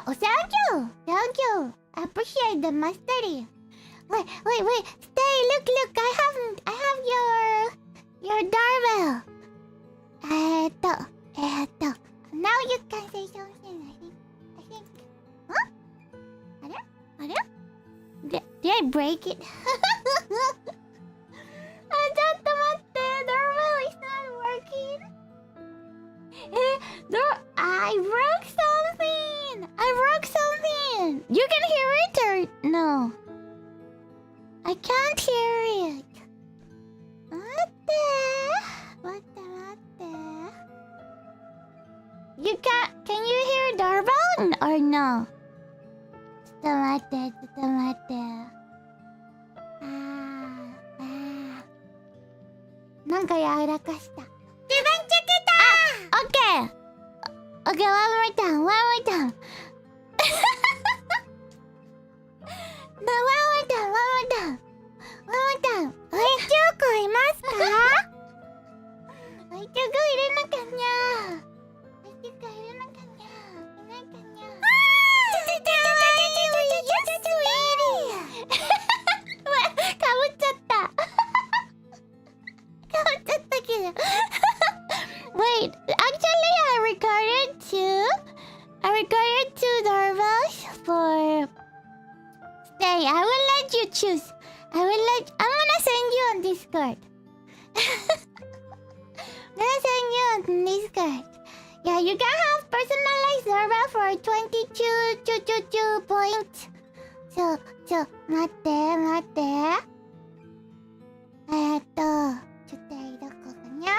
Oh, thank you! Thank you! I appreciate the mastery. Wait. Stay, look, I have your doorbell. Now you can say something, I think. Huh? Did I break it? Doorbell is not working. I broke something! You can hear it or no? I can't hear it. What the? You can you hear doorbell or no? ちょっと待って。なんかやらかした。自分チェクだー。Okay, one more time. One more time. おいちゅうこいますか？おいちゅうこいるのかにゃ？いないかにゃ？かぶっちゃったけど。Wait, actually I recorded two doorbells for stay. I will let you choose. I'm gonna send you on Discord. Yeah, you can have personalized doorbell for 22 points. So, 待って。ちょっとどこかにゃ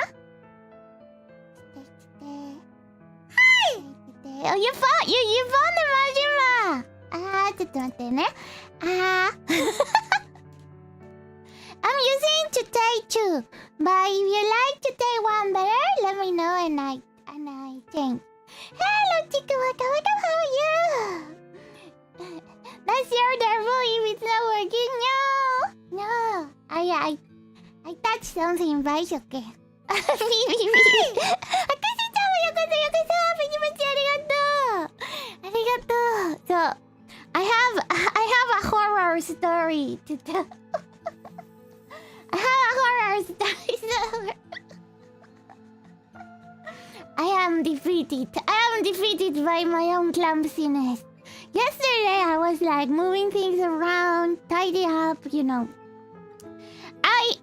？Oh, you found the Majima! ちょっと待ってね。I'm using to take two, but if you like to take one better, let me know and I change. Hello, Chikuwaka, welcome, how are you? That's your doorbell if it's not working. No. I touched something, but it's okay. あかしちゃんもよこそペチペチありがとう。So, I have a horror story to tell. I am defeated by my own clumsiness. Yesterday I was like moving things around, tidy up, you know. I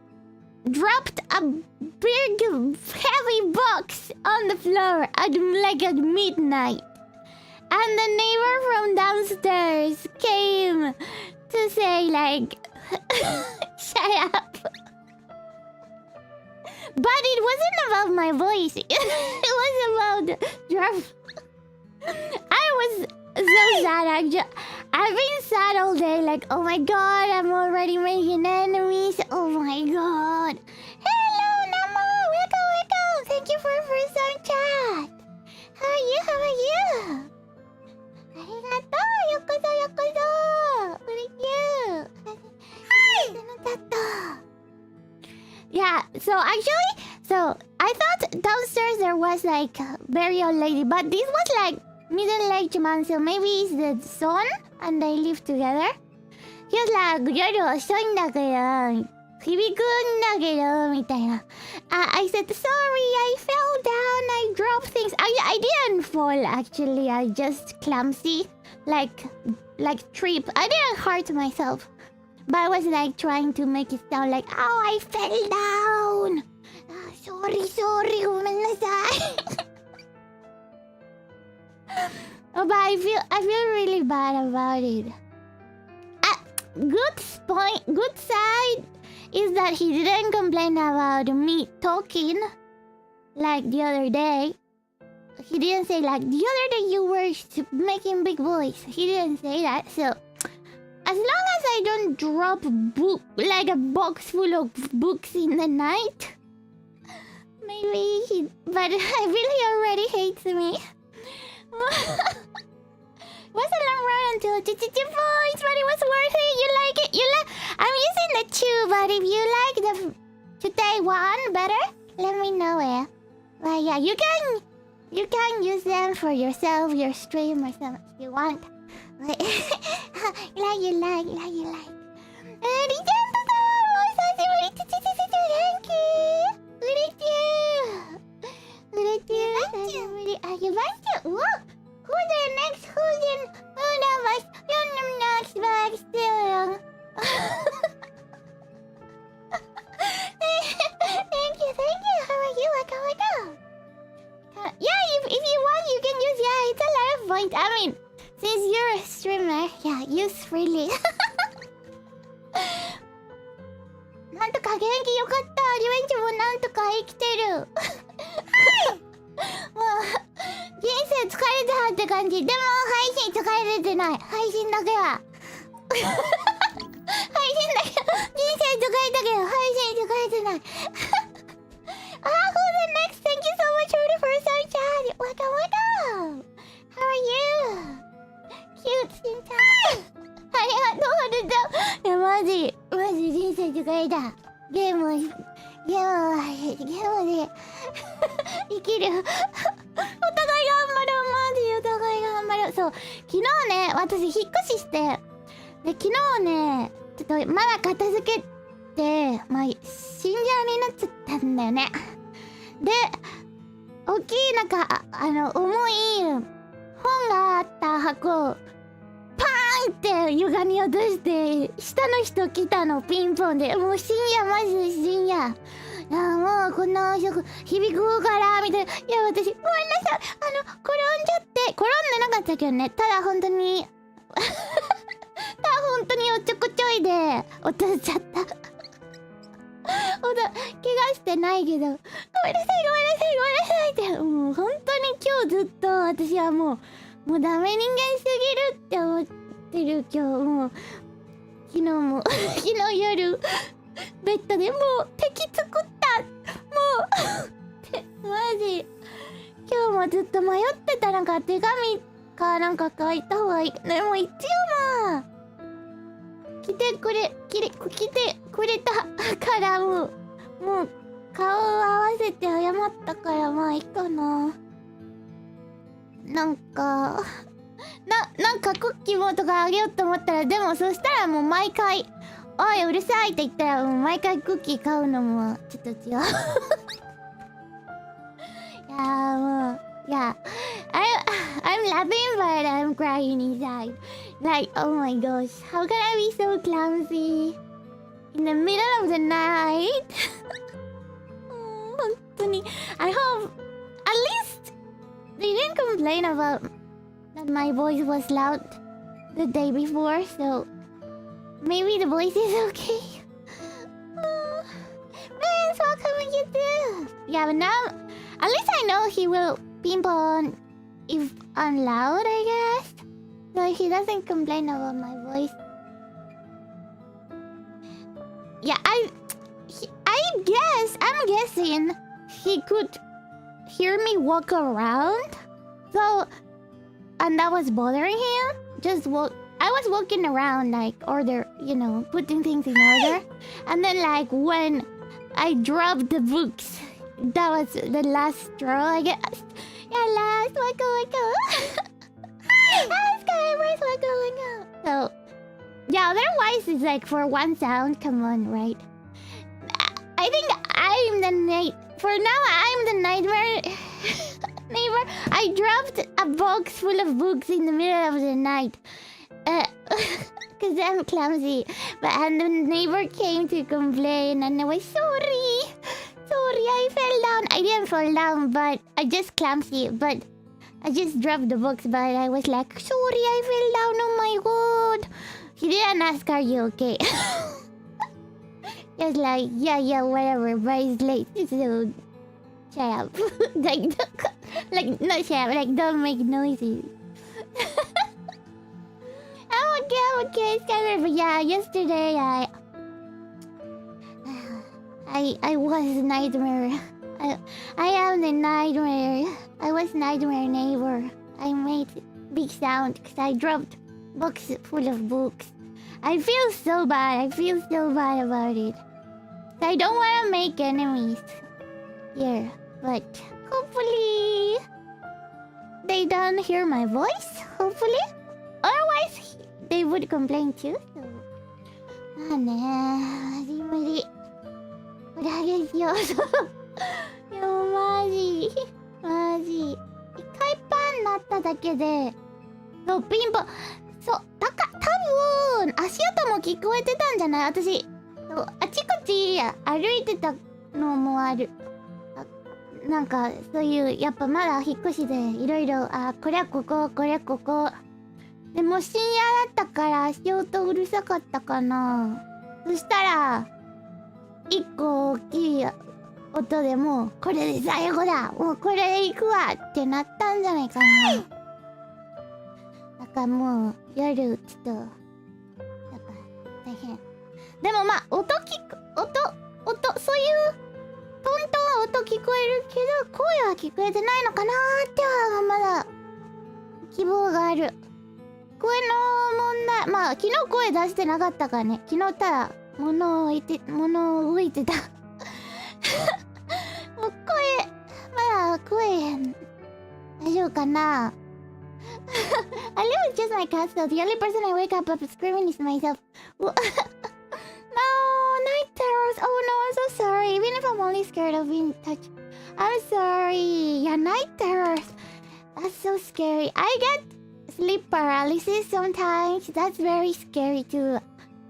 dropped a big heavy box on the floor at midnight. And the neighbor from downstairs came to say like shut up. But it wasn't about my voice. It was about drop. I was so sad actually. I've been sad all day, like, oh my god, I'm already making enemies. Oh my god. Hello, Nama! Welcome! Thank you for your first time chat. How are you? ありがとう、よこそ。Thank you. Hi! Yeah, so I I thought downstairs there was like a very old lady, but this was like middle-aged man, so maybe it's the son and they live together. He was like, 夜遅いんだけど、響くんだけど、みたいな。I said, sorry, I fell down, I dropped things. I didn't fall actually, I just clumsy, like trip. I didn't hurt myself, but I was like trying to make it sound like, oh, I fell down. Sorry, ごめんなさい。Oh, but I feel really bad about it. Good side is that he didn't complain about me talking like the other day. He didn't say like, the other day you were making big voice. He didn't say that. So as long as I don't drop like a box full of books in the night, maybe he... But I feel he already hates me. Wasn't long run until 2 points, but it was worth it. You like it? I'm using the 2, but if you like the today one better, let me know it. But yeah, you can use them for yourself, your stream or something if you want. Like you like. Who's the next? Who knows? You're next back still. Thank you. How are you? Waka. Yeah, if you want, you can use. Yeah, it's a lot of points. I mean, since you're a streamer, yeah, use freely. なんとか元気よかった。リベンジもなんとか生きてる。はい。もう人生疲れたって感じ。でも配信疲れてない。配信だけは。配信だけ。人生疲れたけど配信疲れてない。Who's the next? Thank you so much for the first time chat. Waka. How are you? Cute しんちゃん。ありがとう。いやマジ人生疲れた。ゲームで生きる。お互い頑張ろう。マジお互い頑張ろう。そう、昨日ね、私引っ越しして、で昨日ね、ちょっとまだ片付けて、まあ死んじゃうになっちゃったんだよね。で、大きいなんか重い本があった箱をパーンって歪み落として、下の人来たのピンポンで、もう深夜マジで深夜。もうこんな遅く響くからみたいな。いや私ごめんなさい、転んじゃって転んでなかったけどね。ただ本当におっちょこちょいで落としちゃった。怪我してないけど、ごめんなさいってもう本当に今日ずっと私はもうダメ人間すぎるって思ってる今日。もう昨日夜ベッドでもう敵作ったもうマジ今日もずっと迷ってた。なんか手紙かなんか書いた方がいい。でも一応まあ来てくれたからもう顔を合わせて謝ったからまあいいかな。なんかクッキーもとかあげようと思ったら、でもそしたらもう毎回おいうるさいって言ったらもう毎回クッキー買うのもちょっと違う。いやもうI'm laughing but I'm crying inside. Like oh my gosh, how can I be so clumsy in the middle of the night? 本当に I hope at least they didn't complain about that my voice was loud the day before, so maybe the voice is okay. Friends, welcome you too. Yeah, but now at least I know he will pinpoint if I'm loud, I guess. So he doesn't complain about my voice. Yeah, I'm guessing he could hear me walk around. So, and that was bothering him. I was walking around like putting things in order. And then like when I dropped the books, that was the last straw, I guess. Yeah, last waka. Skyward waka. So, yeah, otherwise it's like for one sound, come on, right? I think I'm the night. For now, I'm the nightmare neighbor. I dropped a box full of books in the middle of the night. Because I'm clumsy. And the neighbor came to complain, and I was sorry. Sorry, I fell down. I didn't fall down, but I just clumsy. But I just dropped the books, but I was like, sorry, I fell down. Oh my god. He didn't ask, are you okay? He was like, yeah, whatever, but it's late, so shut up. like, not shut up, like, don't make noises. I'm okay, Skyler, but yeah, yesterday I was a nightmare. I am the nightmare. I was nightmare neighbor. I made big sound because I dropped box full of books. I feel so bad. About it. I don't want to make enemies here, but hopefully they don't hear my voice. Hopefully, otherwise they would complain too. So,無理。裏ですよ。でもマジ。一回パンになっただけで、そうピンポン。そう多分足音も聞こえてたんじゃない？私そうあちこち歩いてたのもある。なんかそういうやっぱまだ引っ越しでいろいろこれはここでも深夜だったから足音うるさかったかな。そしたら一個大きい音でもこれで最後だ、もうこれで行くわってなったんじゃないかな。だからもう夜ちょっとだから大変。でもまあ音そういうトントン音聞こえるけど声は聞こえてないのかなーってはまだ希望がある。声の問題、まあ昨日声出してなかったからね。昨日ただ物動いてた。もうまだ声大丈夫かな。I live with just my cat, so the only person I wake up screaming is myself. No, night terrors. Oh no, I'm so sorry. Even if I'm only scared of being touched. I'm sorry. Yeah, night terrors. That's so scary. I get sleep paralysis sometimes. That's very scary too.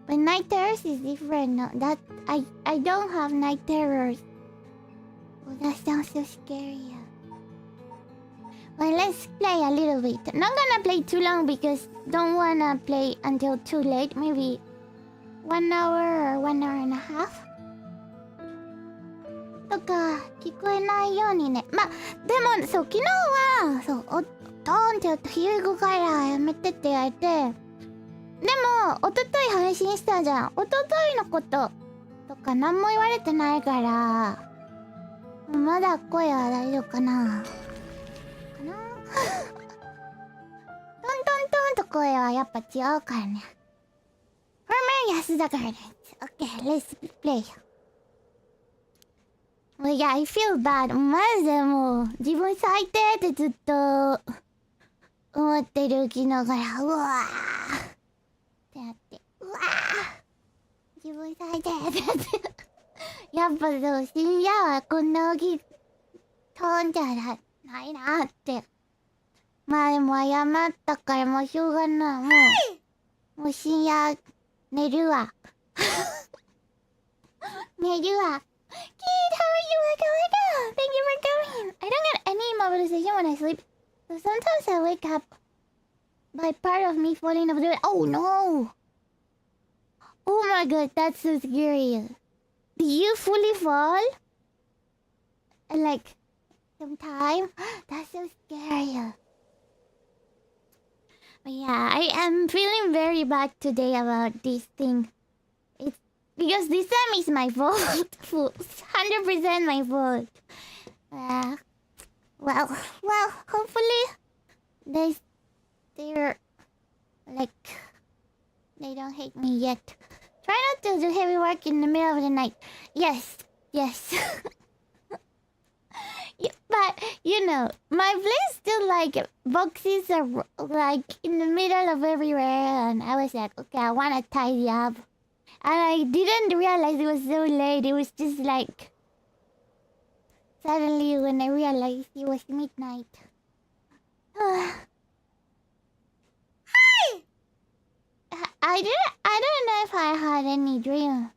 But night terrors is different. No, that I don't have night terrors. Oh, that sounds so scary. Well, let's play a little bit. Not gonna play too long because don't wanna play until too late. Maybe 1 hour or 1 hour and a half? とか聞こえないようにね。まあでもそう昨日はそうトーンって音昼後からやめてって言われて、でも一昨日配信したじゃん。一昨日のこととか何も言われてないからまだ声は大丈夫かな。トントンと声はやっぱ違うからね。フォルメ安だからね。Okay, let's play. Well, yeah, I feel bad. マジでもう自分最低ってずっと思ってる昨日からうわーってなって、うわー自分最低ってなってやっぱそう深夜はこんな大きいトーンじゃないなって。まあでも謝ったからもうしょうがない。もう深夜寝るわ。寝るわ。Kid, how are you? Welcome. Thank you for coming. I don't get any mobilization when I sleep, so sometimes I wake up by part of me falling off the bed. Oh no! Oh my god, that's so scary. Do you fully fall? Like sometime? That's so scary. But yeah, I am feeling very bad today about this thing. It's because this time is my fault. 100% my fault. Well, hopefully they're like they don't hate me yet. Try not to do heavy work in the middle of the night. Yes. But you know, my place still like boxes are like in the middle of everywhere, and I was like, okay, I want to tidy up, and I didn't realize it was so late. It was just like suddenly when I realized it was midnight. I don't know if I had any dream.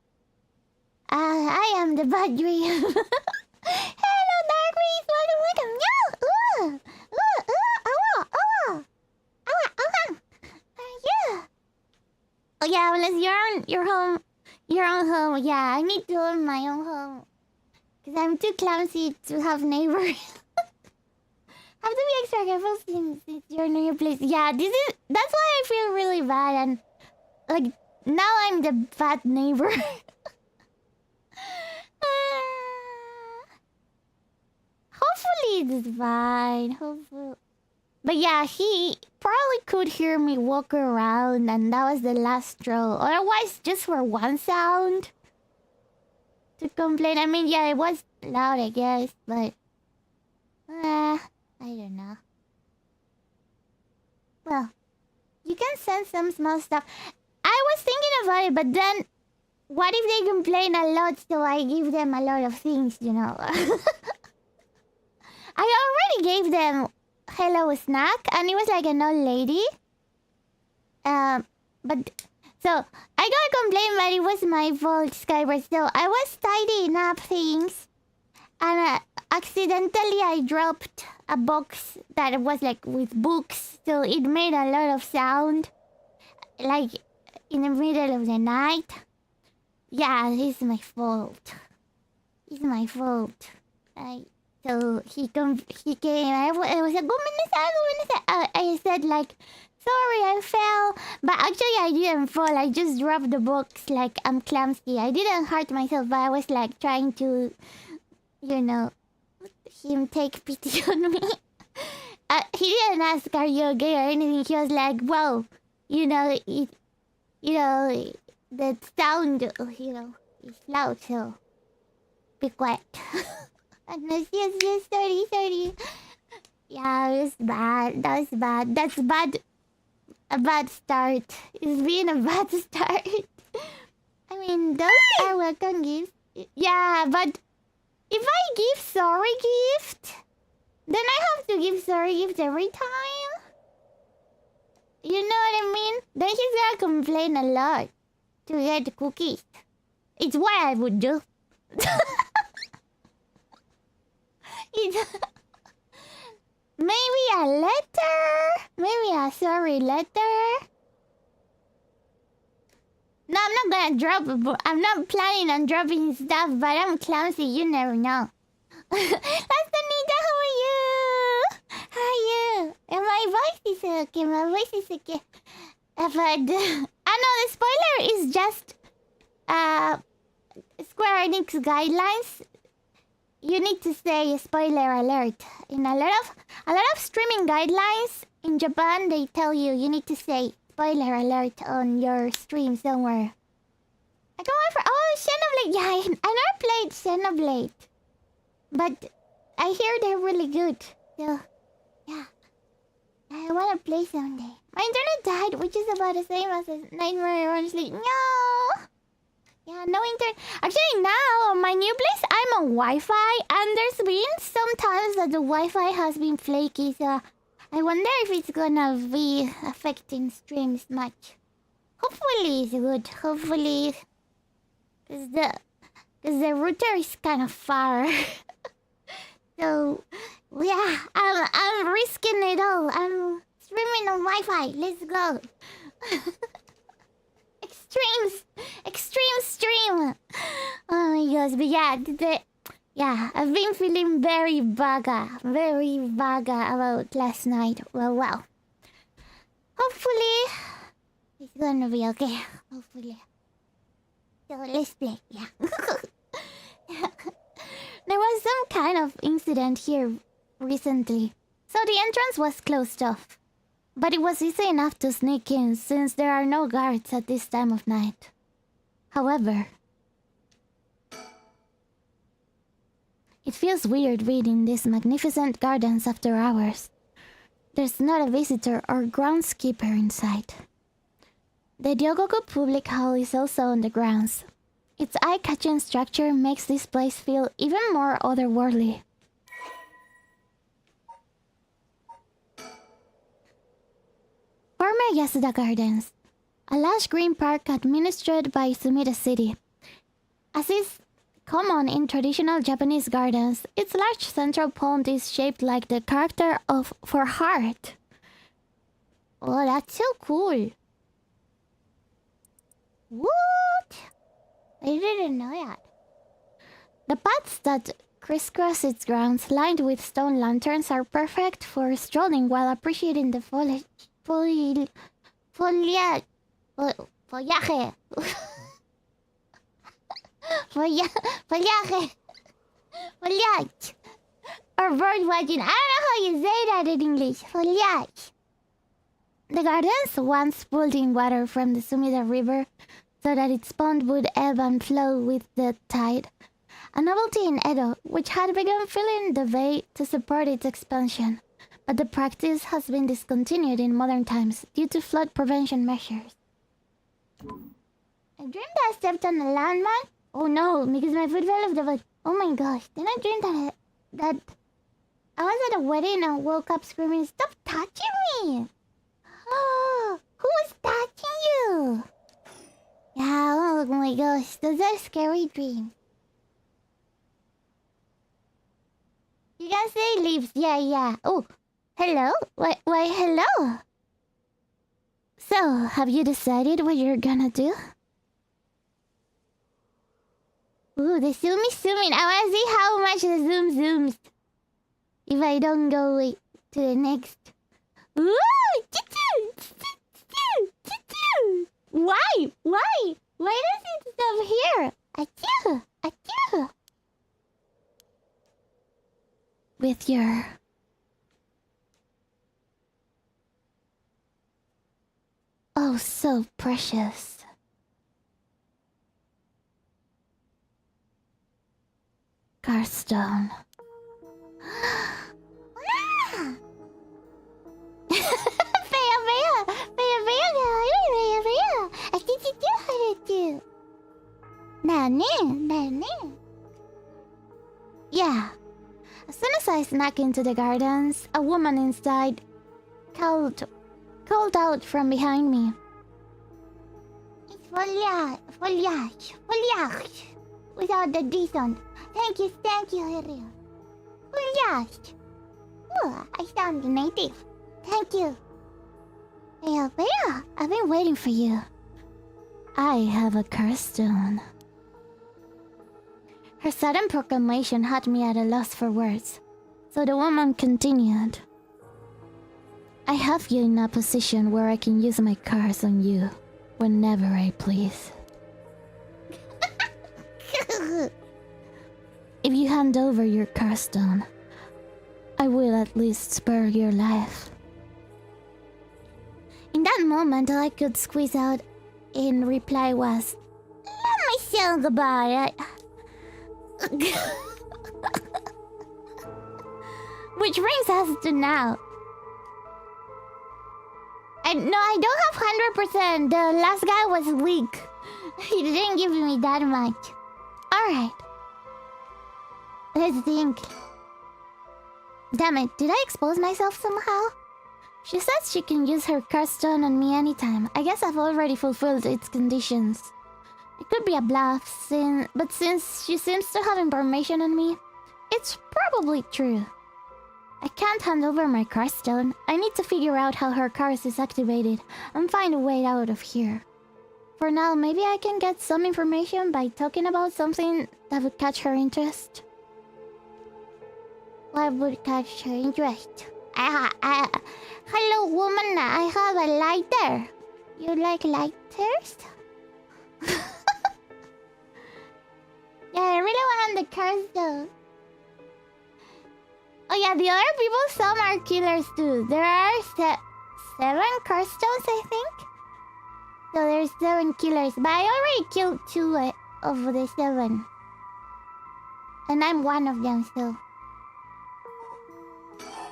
I am the bad dream. Hello, Dark Reese. Welcome. Yeah. Yeah. Oh yeah, unless you're on your own home. Yeah, I need to own my own home. Because I'm too clumsy to have neighbors. Have to be extra careful since you're near your place. Yeah, that's why I feel really bad, and like now I'm the bad neighbor. Hopefully it's fine. Hopefully. But yeah, he probably could hear me walk around, and that was the last straw. Otherwise, just for one sound to complain. I mean, yeah, it was loud, I guess, but I don't know. Well, you can send some small stuff. I was thinking about it, but then what if they complain a lot, so I give them a lot of things, you know? I already gave them hello snack, and it was like an old lady. But so I got a complaint, but it was my fault, Skyward. So I was tidying up things, and accidentally I dropped a box that was like with books, so it made a lot of sound, like in the middle of the night. Yeah, it's my fault. It's my fault. So he came. I was like, I said like, sorry, I fell. But actually, I didn't fall. I just dropped the box. Like, I'm clumsy. I didn't hurt myself, but I was like trying to, you know, him take pity on me. He didn't ask, "Are you okay?" or anything. He was like, "Well, you know, the sound, is loud, so be quiet." And yes, sorry. Yeah, it was bad. That was bad. That's bad. A bad start. It's been a bad start. I mean, those are welcome gifts. Yeah, but if I give sorry gift, then I have to give sorry gift every time. You know what I mean? Then he's gonna complain a lot to get cookies. It's what I would do. Maybe a letter? Maybe a sorry letter? No, I'm not gonna drop. I'm not planning on dropping stuff, but I'm clumsy. You never know. That's Anita. How are you? How are you? And my voice is okay. My voice is okay. But I know the spoiler is just Square Enix guidelines. You need to say spoiler alert. In a lot of streaming guidelines in Japan, they tell you need to say spoiler alert on your stream somewhere. I can't wait for Xenoblade. Yeah, I never played Xenoblade, but I hear they're really good. So yeah, I wanna play someday. My internet died, which is about the same as a nightmare. Honestly, no. Yeah, no internet. Actually, now on my new place, I'm on Wi-Fi, and there's been some times that the Wi-Fi has been flaky, so I wonder if it's gonna be affecting streams much. Hopefully it's good. Hopefully, cause the router is kind of far. So yeah, I'm risking it all. I'm streaming on Wi-Fi. Let's go. Extreme stream. Oh my gosh, but yeah, I've been feeling very vaga about last night. Well. Hopefully, it's gonna be okay. Hopefully. So let's play, yeah. There was some kind of incident here recently. So the entrance was closed off. But it was easy enough to sneak in since there are no guards at this time of night. However, It feels weird reading these magnificent gardens after hours. There's not a visitor or groundskeeper in sight. The Ryogoku Public Hall is also on the grounds. Its eye-catching structure makes this place feel even more otherworldly. Former Yasuda Gardens, a lush green park administered by Sumida City. As is common in traditional Japanese gardens, its large central pond is shaped like the character of for heart. Oh, that's so cool. What? I didn't know that. The paths that crisscross its grounds, lined with stone lanterns, are perfect for strolling while appreciating the follaje. Follaje. Or bird watching. I don't know how you say that in English. Foliage. The gardens once pulled in water from the Sumida River so that its pond would ebb and flow with the tide. A novelty in Edo, which had begun filling the bay to support its expansion. But the practice has been discontinued in modern times due to flood prevention measures. I dreamed I stepped on a landmine. Oh no, because my foot fell off the boat. Oh my gosh, then I dreamed that I was at a wedding and woke up screaming, "Stop touching me!" Oh, who was touching you? Yeah, oh my gosh, those are scary dreams. You guys say leaves, yeah. Oh, hello? Why, hello? So, have you decided what you're gonna do? Ooh, the zoom is zooming. I wanna see how much the zoom zooms. If I don't go to the next. Ooh! Why? Why does it stop here? Achoo! With your... Oh, so precious. Carstone. Yeah. As soon as I snuck into the gardens, a woman inside called out from behind me. It's foliage. Without the decent. Thank you, Hirio. Foliage. Oh, I sound native. Thank you. Hey, Bea, I've been waiting for you. I have a curse stone. Her sudden proclamation had me at a loss for words, so the woman continued. I have you in a position where I can use my curse on you whenever I please. If you hand over your curse stone, I will at least spare your life. In that moment, all I could squeeze out in reply was, "Let me think about it." Which brings us to now. No, I don't have 100%. The last guy was weak. He didn't give me that much. Alright. Let's think. Damn it, did I expose myself somehow? She says she can use her curse stone on me anytime. I guess I've already fulfilled its conditions. It could be a bluff, but since she seems to have information on me, it's probably true. I can't hand over my curse stone. I need to figure out how her curse is activated and find a way out of here. For now, maybe I can get some information by talking about something that would catch her interest. What would catch her interest? Hello, woman. I have a lighter. You like lighters? Yeah, I really want the curse stone. Oh yeah, the other people, some are killers too. There are 7 curse stones, I think. So there's 7 killers, but I already killed 2 of the 7. And I'm one of them, so.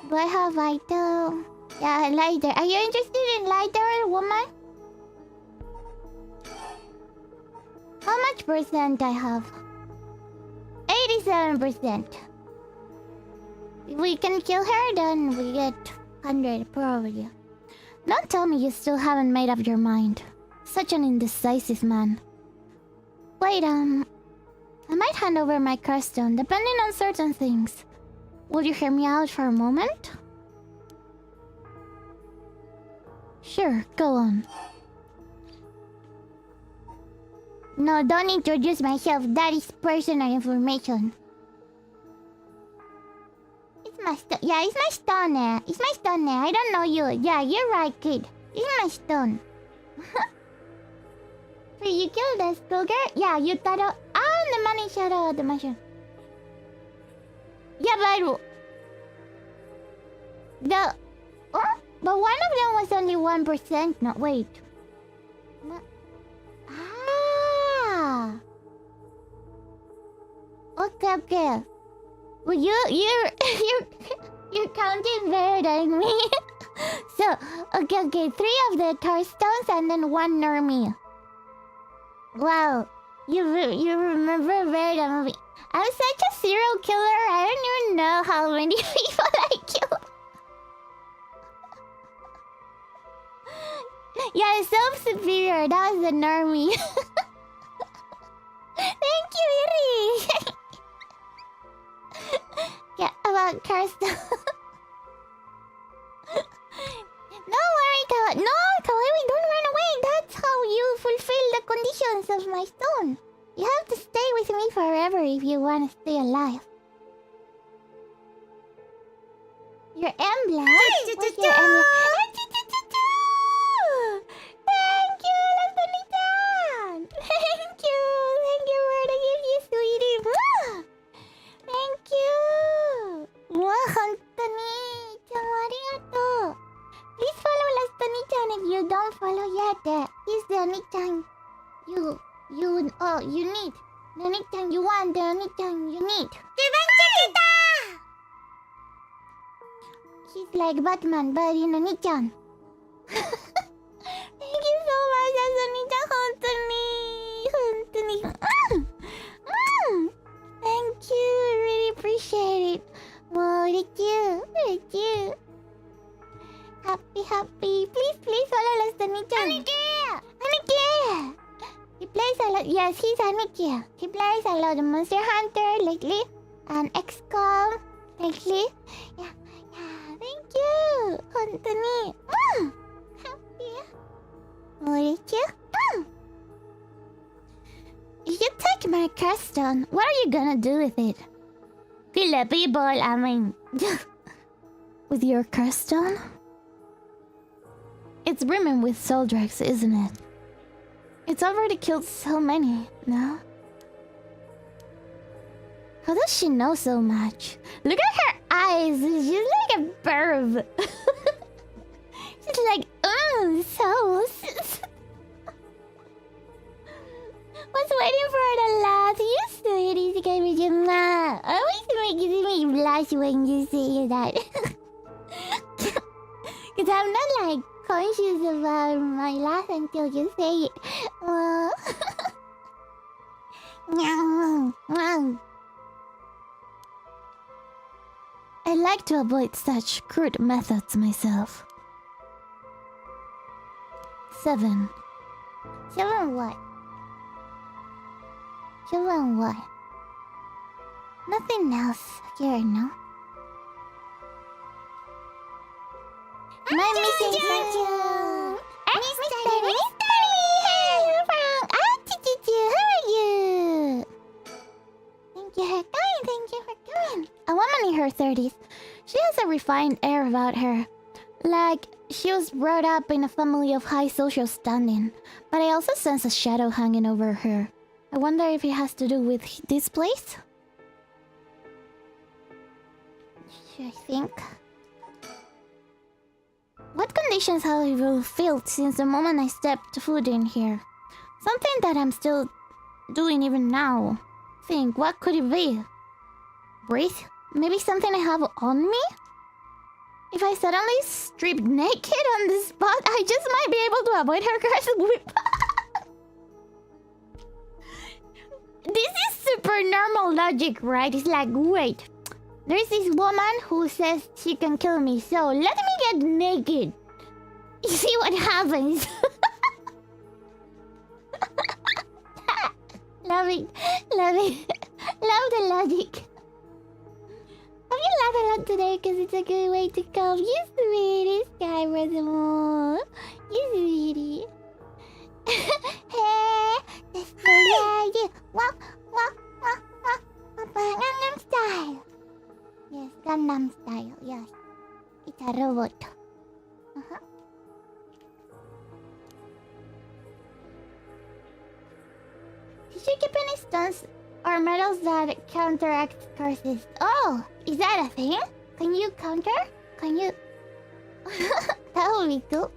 Do I have lighter? Yeah, lighter. Are you interested in lighter, woman? How much percent I have? 87%. If we can kill her, then we get 100 probably. Don't tell me you still haven't made up your mind. Such an indecisive man. Wait, I might hand over my cryststone, depending on certain things. Will you hear me out for a moment? Sure, go on. No, don't introduce myself. That is personal information. It's my stone. Yeah, it's my stone. It's my stone. I don't know you. Yeah, you're right, kid. It's my stone. Wait, you killed the schoolgirl? Yeah, you thought of... the money shadow, the mushroom. Yeah, but... But one of them was only 1%. No, wait. Okay. Well, you're counting better than me. So, okay. 3 of the Starstones and then 1 Normie. Wow. You remember better than me. I'm such a serial killer. I don't even know how many people I killed. Yeah, self-superior. That was the Normie. Thank you, Iri. Yeah, about Karsto. Don't worry, Kawaii, don't run away. That's how you fulfill the conditions of my stone. You have to stay with me forever if you want to stay alive. Your emblem? What's your emblem? Thank you, Lastonita! Thank you for the gift, you sweetie. Thank you. Honestly, arigato. Please follow Lastonita if you don't follow yet. He's the Onichan you need. The Onichan you want, the Onichan you need. He's like Batman, but in Onichan. Thank you so much, Lastonita. Honestly. Thank you, really appreciate it. Wow, thank you. Happy. Please follow Lastonita. Aniki! He plays a lot. Yes, he's Aniki. He plays a lot of Monster Hunter lately. And XCOM lately. Yeah, thank you. Anthony. Happy. Thank you. If you take my cryststone, what are you gonna do with it? Kill the people, I mean. With your cryststone? It's brimming with soul dregs, isn't it? It's already killed so many, no? How does she know so much? Look at her eyes! She's like a bird. She's like, souls. Was waiting for the last. You sweetie, gave me your mouth. Always makes me blush when you say that. Cause I'm not like conscious about my laugh until you say it. I like to avoid such crude methods myself. 7. 7 what? 7 what? Nothing else here, no? My missing friend. Mystery! Hey, Frank! How are you? Thank you for coming. A woman in her 30s. She has a refined air about her. Like, she was brought up in a family of high social standing. But I also sense a shadow hanging over her. I wonder if it has to do with this place? I think. What conditions have you felt since the moment I stepped foot in here? Something that I'm still doing even now. Think, what could it be? breathe? Maybe something I have on me? If I suddenly strip naked on the spot, I just might be able to avoid her curse whip. This is super normal logic, right? It's like, wait, there's this woman who says she can kill me, so let me get naked. You see what happens. Love it. Love it. Love the logic. Have you laughed a lot today? Because it's a good way to come. You sweetie, Sky Smol. You sweetie. Hey, that's the lady. Wah, wah, wah, wah. Gangnam Style. Yes, Gangnam Style. Yes. It's a robot. Uh-huh. Did you keep any stones or metals that counteract curses? Oh, is that a thing? Can you counter? Can you? That would be cool.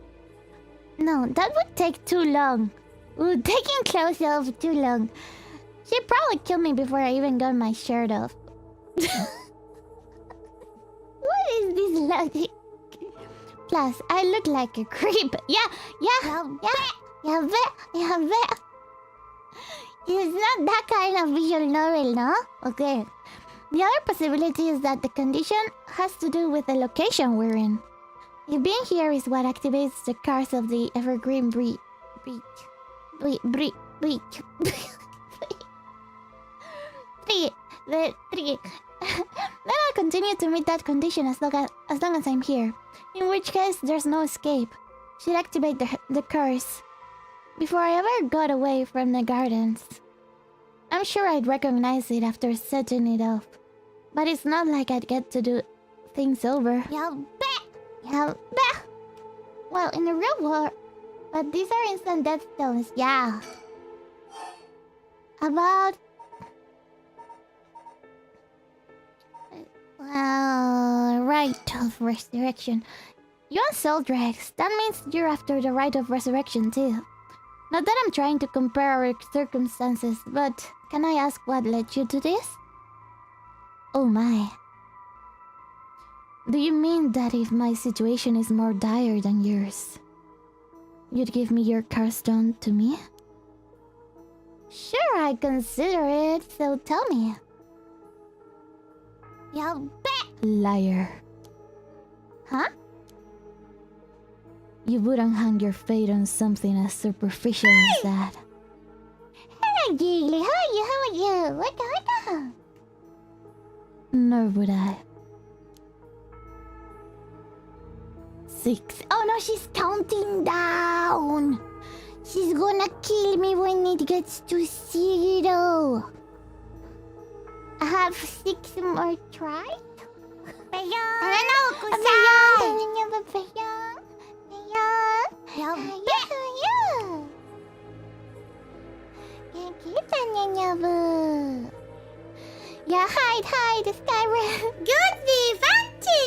No, that would take too long. Ooh, taking clothes off too long. She'd probably kill me before I even got my shirt off. What is this logic? Plus, I look like a creep. Yeah. It's not that kind of visual novel, no? Okay. The other possibility is that the condition has to do with the location we're in. If being here is what activates the curse of the evergreen breach. Then I'll continue to meet that condition as long as I'm here. In which case, there's no escape. She'd activate the curse before I ever got away from the gardens. I'm sure I'd recognize it after setting it off. But it's not like I'd get to do things over. Well, in the real world, but these are instant death stones, yeah. About... Rite of resurrection. You want soul dregs. That means you're after the rite of resurrection too. Not that I'm trying to compare our circumstances, but can I ask what led you to this? Oh my. Do you mean that if my situation is more dire than yours, you'd give me your carstone to me? Sure, I consider it, so tell me. Liar. Huh? You wouldn't hang your fate on something as superficial as that. Hello, Jiggly. How are you? Waka. Nor would I. 6. Oh no, she's counting down. She's gonna kill me when it gets to 0. I have 6 more tries. Yeah, hide, the Skyrim. Goodie, fancy,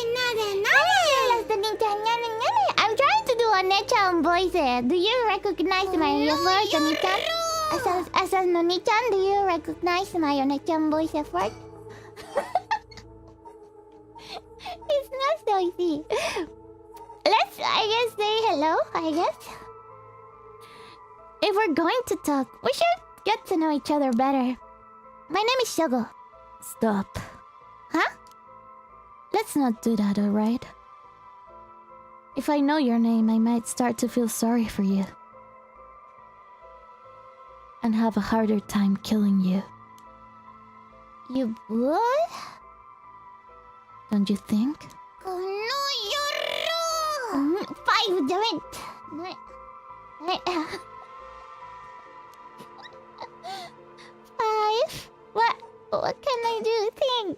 I'm trying to do a Nechan voice. Do you recognize my effort, Onichan? As a Nonichan, do you recognize my Onichan voice effort? It's not so easy. Let's, I guess, say hello, I guess. If we're going to talk, we should get to know each other better. My name is Shogo. Stop. Huh? Let's not do that, alright? If I know your name, I might start to feel sorry for you. And have a harder time killing you. You would? Don't you think? 5, damn it! 5? What can I do? Think.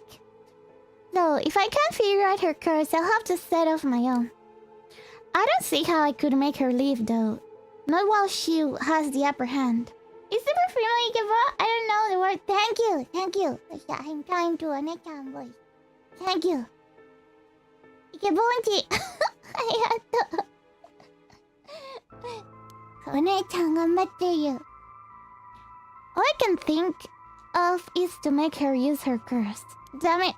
So, if I can't figure out her curse, I'll have to set off my own. I don't see how I could make her leave, though. Not while she has the upper hand. Is the perfume Ikeba? I don't know the word. Thank you. I'm trying to Anechan voice. Thank you. Ikebonchi. Arigatou. One-chan, ganbatte you. All I can think of is to make her use her curse. Damn it.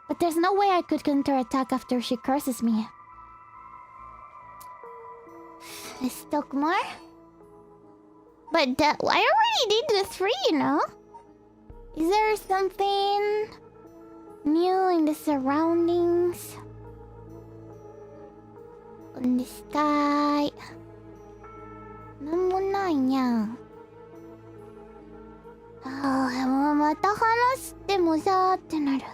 But there's no way I could counterattack after she curses me. Let's talk more. But I already did the 3, you know? Is there something new in the surroundings? On the sky? なんもないにゃん。ああ、もうまた話してもさーってなる。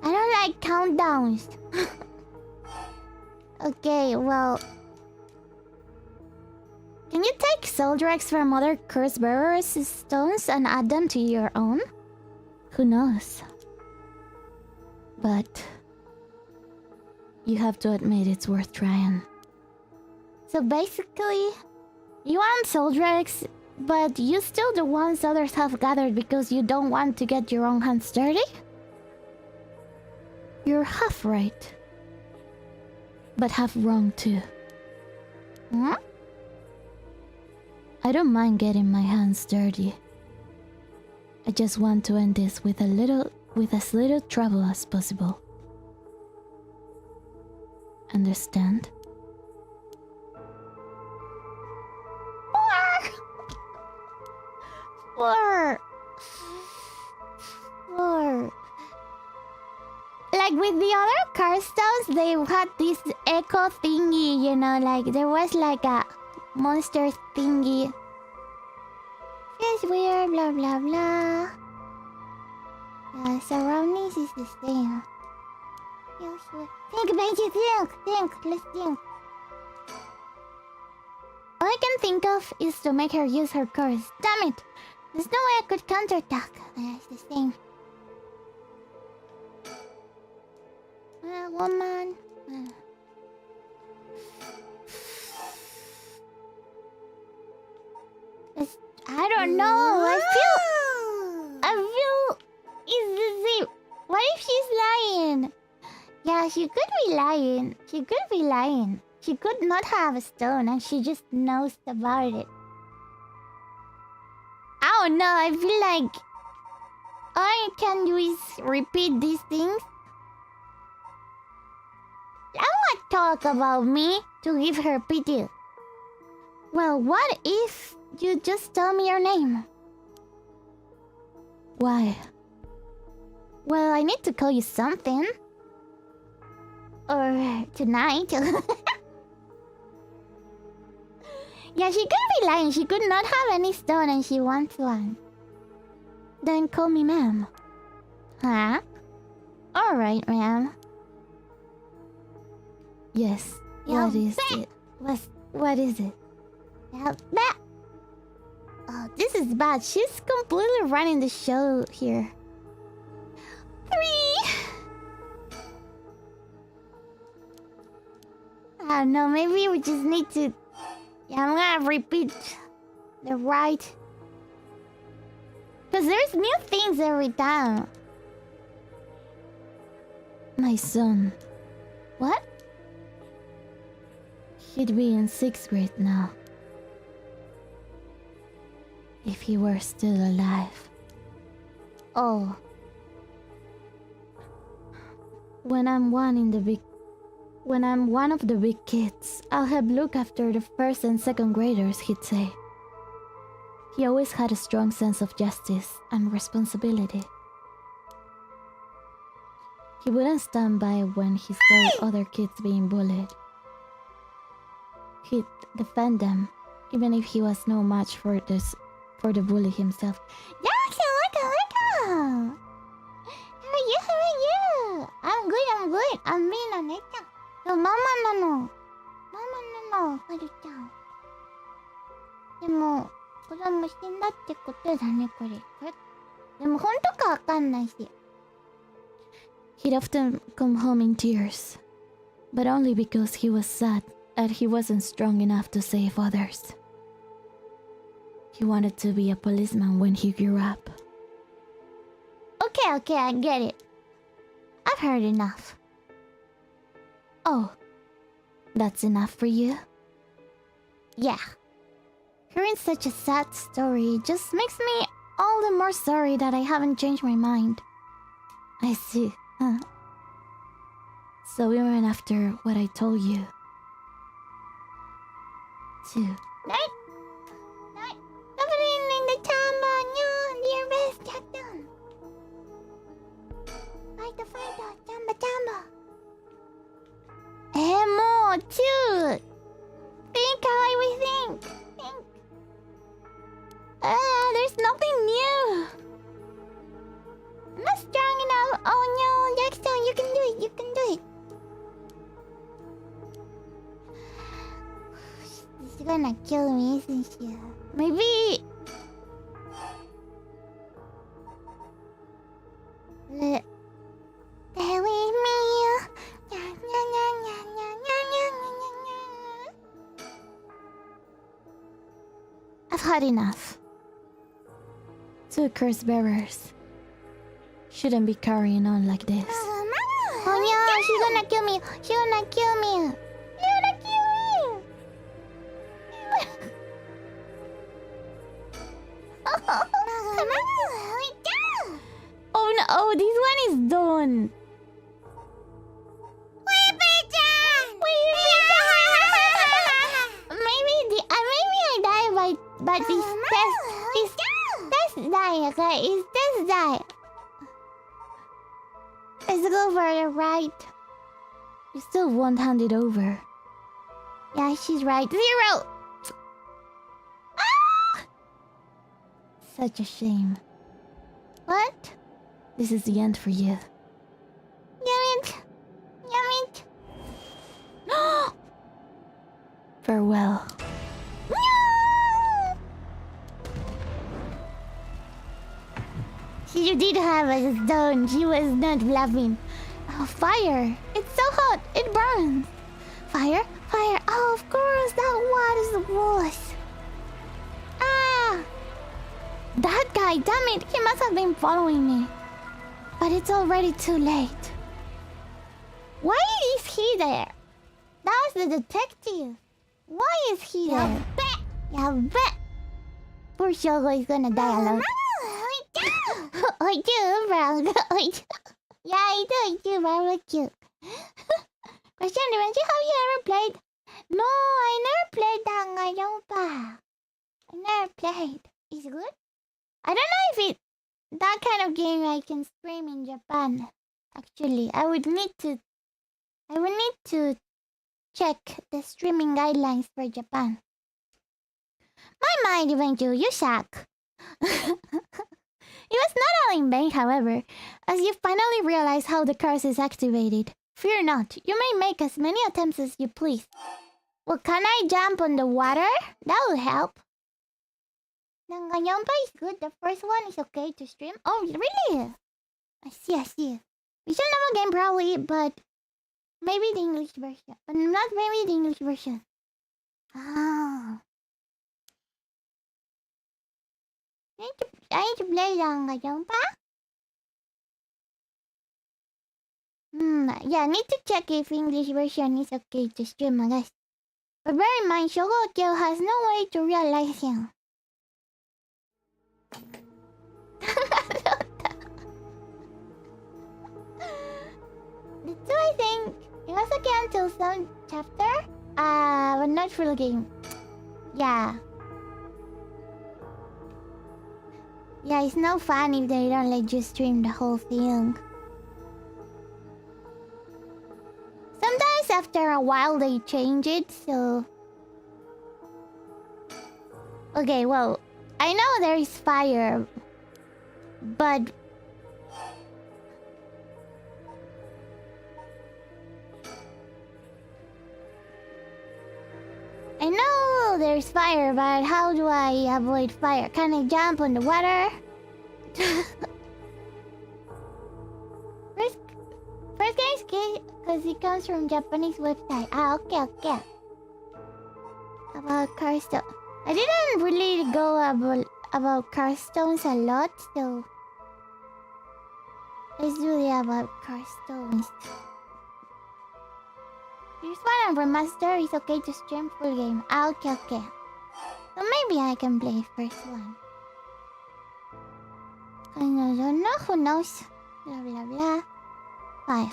I don't like countdowns. Okay, well... Can you take soul dregs from other curse bearers' stones and add them to your own? Who knows? But... you have to admit it's worth trying. So basically... you want soul dregs, but you steal the ones others have gathered because you don't want to get your own hands dirty? You're half right. But half wrong too. Hmm? I don't mind getting my hands dirty. I just want to end this with as little trouble as possible. Understand? Four. Like with the other car stones, they had this echo thingy, you know, like there was like a monster thingy. Feels weird, blah blah blah. Yeah, surroundings is the same. Feels weird. Think, Benji, think, let's think. All I can think of is to make her use her curse. Damn it! There's no way I could counterattack. It's the same. Woman. I don't know. I feel it's the same. What if she's lying? Yeah, she could be lying. She could not have a stone and she just knows about it. I don't know. I feel like all I can do is repeat these things. I want to talk about me to give her pity. Well, what if you just tell me your name? Why? Well, I need to call you something. Or tonight. Yeah, she could be lying. She could not have any stone and she wants one. Then call me ma'am. Huh? Alright, ma'am. Yes. What is it? What is it? Oh, this is bad. She's completely running the show here. 3. I don't know. Maybe we just need to... Yeah, I'm gonna repeat the right. Because there's new things every time. My son. What? He'd be in 6th grade now. If he were still alive. Oh. When I'm one of the big kids, I'll help look after the 1st and 2nd graders, he'd say. He always had a strong sense of justice and responsibility. He wouldn't stand by when he saw other kids being bullied. He'd defend them, even if he was no match for the bully himself. Yeah, How are you? I'm good. I'm being a neta. So, Mama nano, Haru-chan. でも、子供死んだってことだね、これ。でも、本当かわかんないし。He'd often come home in tears, but only because he was sad that he wasn't strong enough to save others. He wanted to be a policeman when he grew up. Okay, I get it. I've heard enough. Oh, that's enough for you? Yeah. Hearing such a sad story just makes me all the more sorry that I haven't changed my mind. I see. Huh. So we ran after what I told you. Too. Night. Night. Somebody in the chamber. No, dear best. Jack down. Fight the Chamba chamba. More too. Think how I would think. Think. There's nothing new. I'm not strong enough. Oh no, Jackson, you can do it. You can do it. She's gonna kill me, isn't she? Maybe. Stay with me. I've had enough. Two curse bearers shouldn't be carrying on like this. Oh no, she's gonna kill me. She's gonna kill me. She's gonna kill me. Oh no, oh, this one is done. But this test die, okay? It's test die. Let's go for the right. You still won't hand it over. Yeah, she's right. 0! Ah! Such a shame. What? This is the end for you. Damn it. Damn it. Farewell. She did have a stone. She was not bluffing. Oh, fire. It's so hot. It burns. Fire? Fire. Oh, of course. That one is the worst. Ah! That guy. Damn it. He must have been following me. But it's already too late. Why is he there? That was the detective. Why is he there? Yeah, bet. Poor Shogo is gonna die alone. I do, bro. Yeah, I do, barbecue. Question, Dimension, have you ever played? No, I never played Danganronpa. I never played. Is it good? I don't know if it that kind of game I can stream in Japan. Actually, I would need to check the streaming guidelines for Japan. My mind, Dimension, you suck. It was not all in vain, however, as you finally realize how the curse is activated. Fear not, you may make as many attempts as you please. Well, can I jump on the water? That will help. Danganronpa is good, the first one is okay to stream. Oh, really? I see. We should have a game probably, but maybe the English version. But not maybe the English version. Oh. I need to play Danganronpa. Yeah, I need to check if English version is okay to stream, I guess. But bear in mind, Shogokyo has no way to realize him. So I think it was okay until some chapter. But not for the game. Yeah. Yeah, it's no fun if they don't let you stream the whole thing. Sometimes after a while they change it, so... Okay, well, I know there is fire, but... I know there's fire, but how do I avoid fire? Can I jump on the water? First game is good because it comes from Japanese website. Ah, okay. About car stone. I didn't really go about car stones a lot, so... Let's do the about car stones. Here's one on remaster. It's okay to stream full game. Ah, okay. So maybe I can play first one. I don't know. Who knows? Blah blah blah. 5.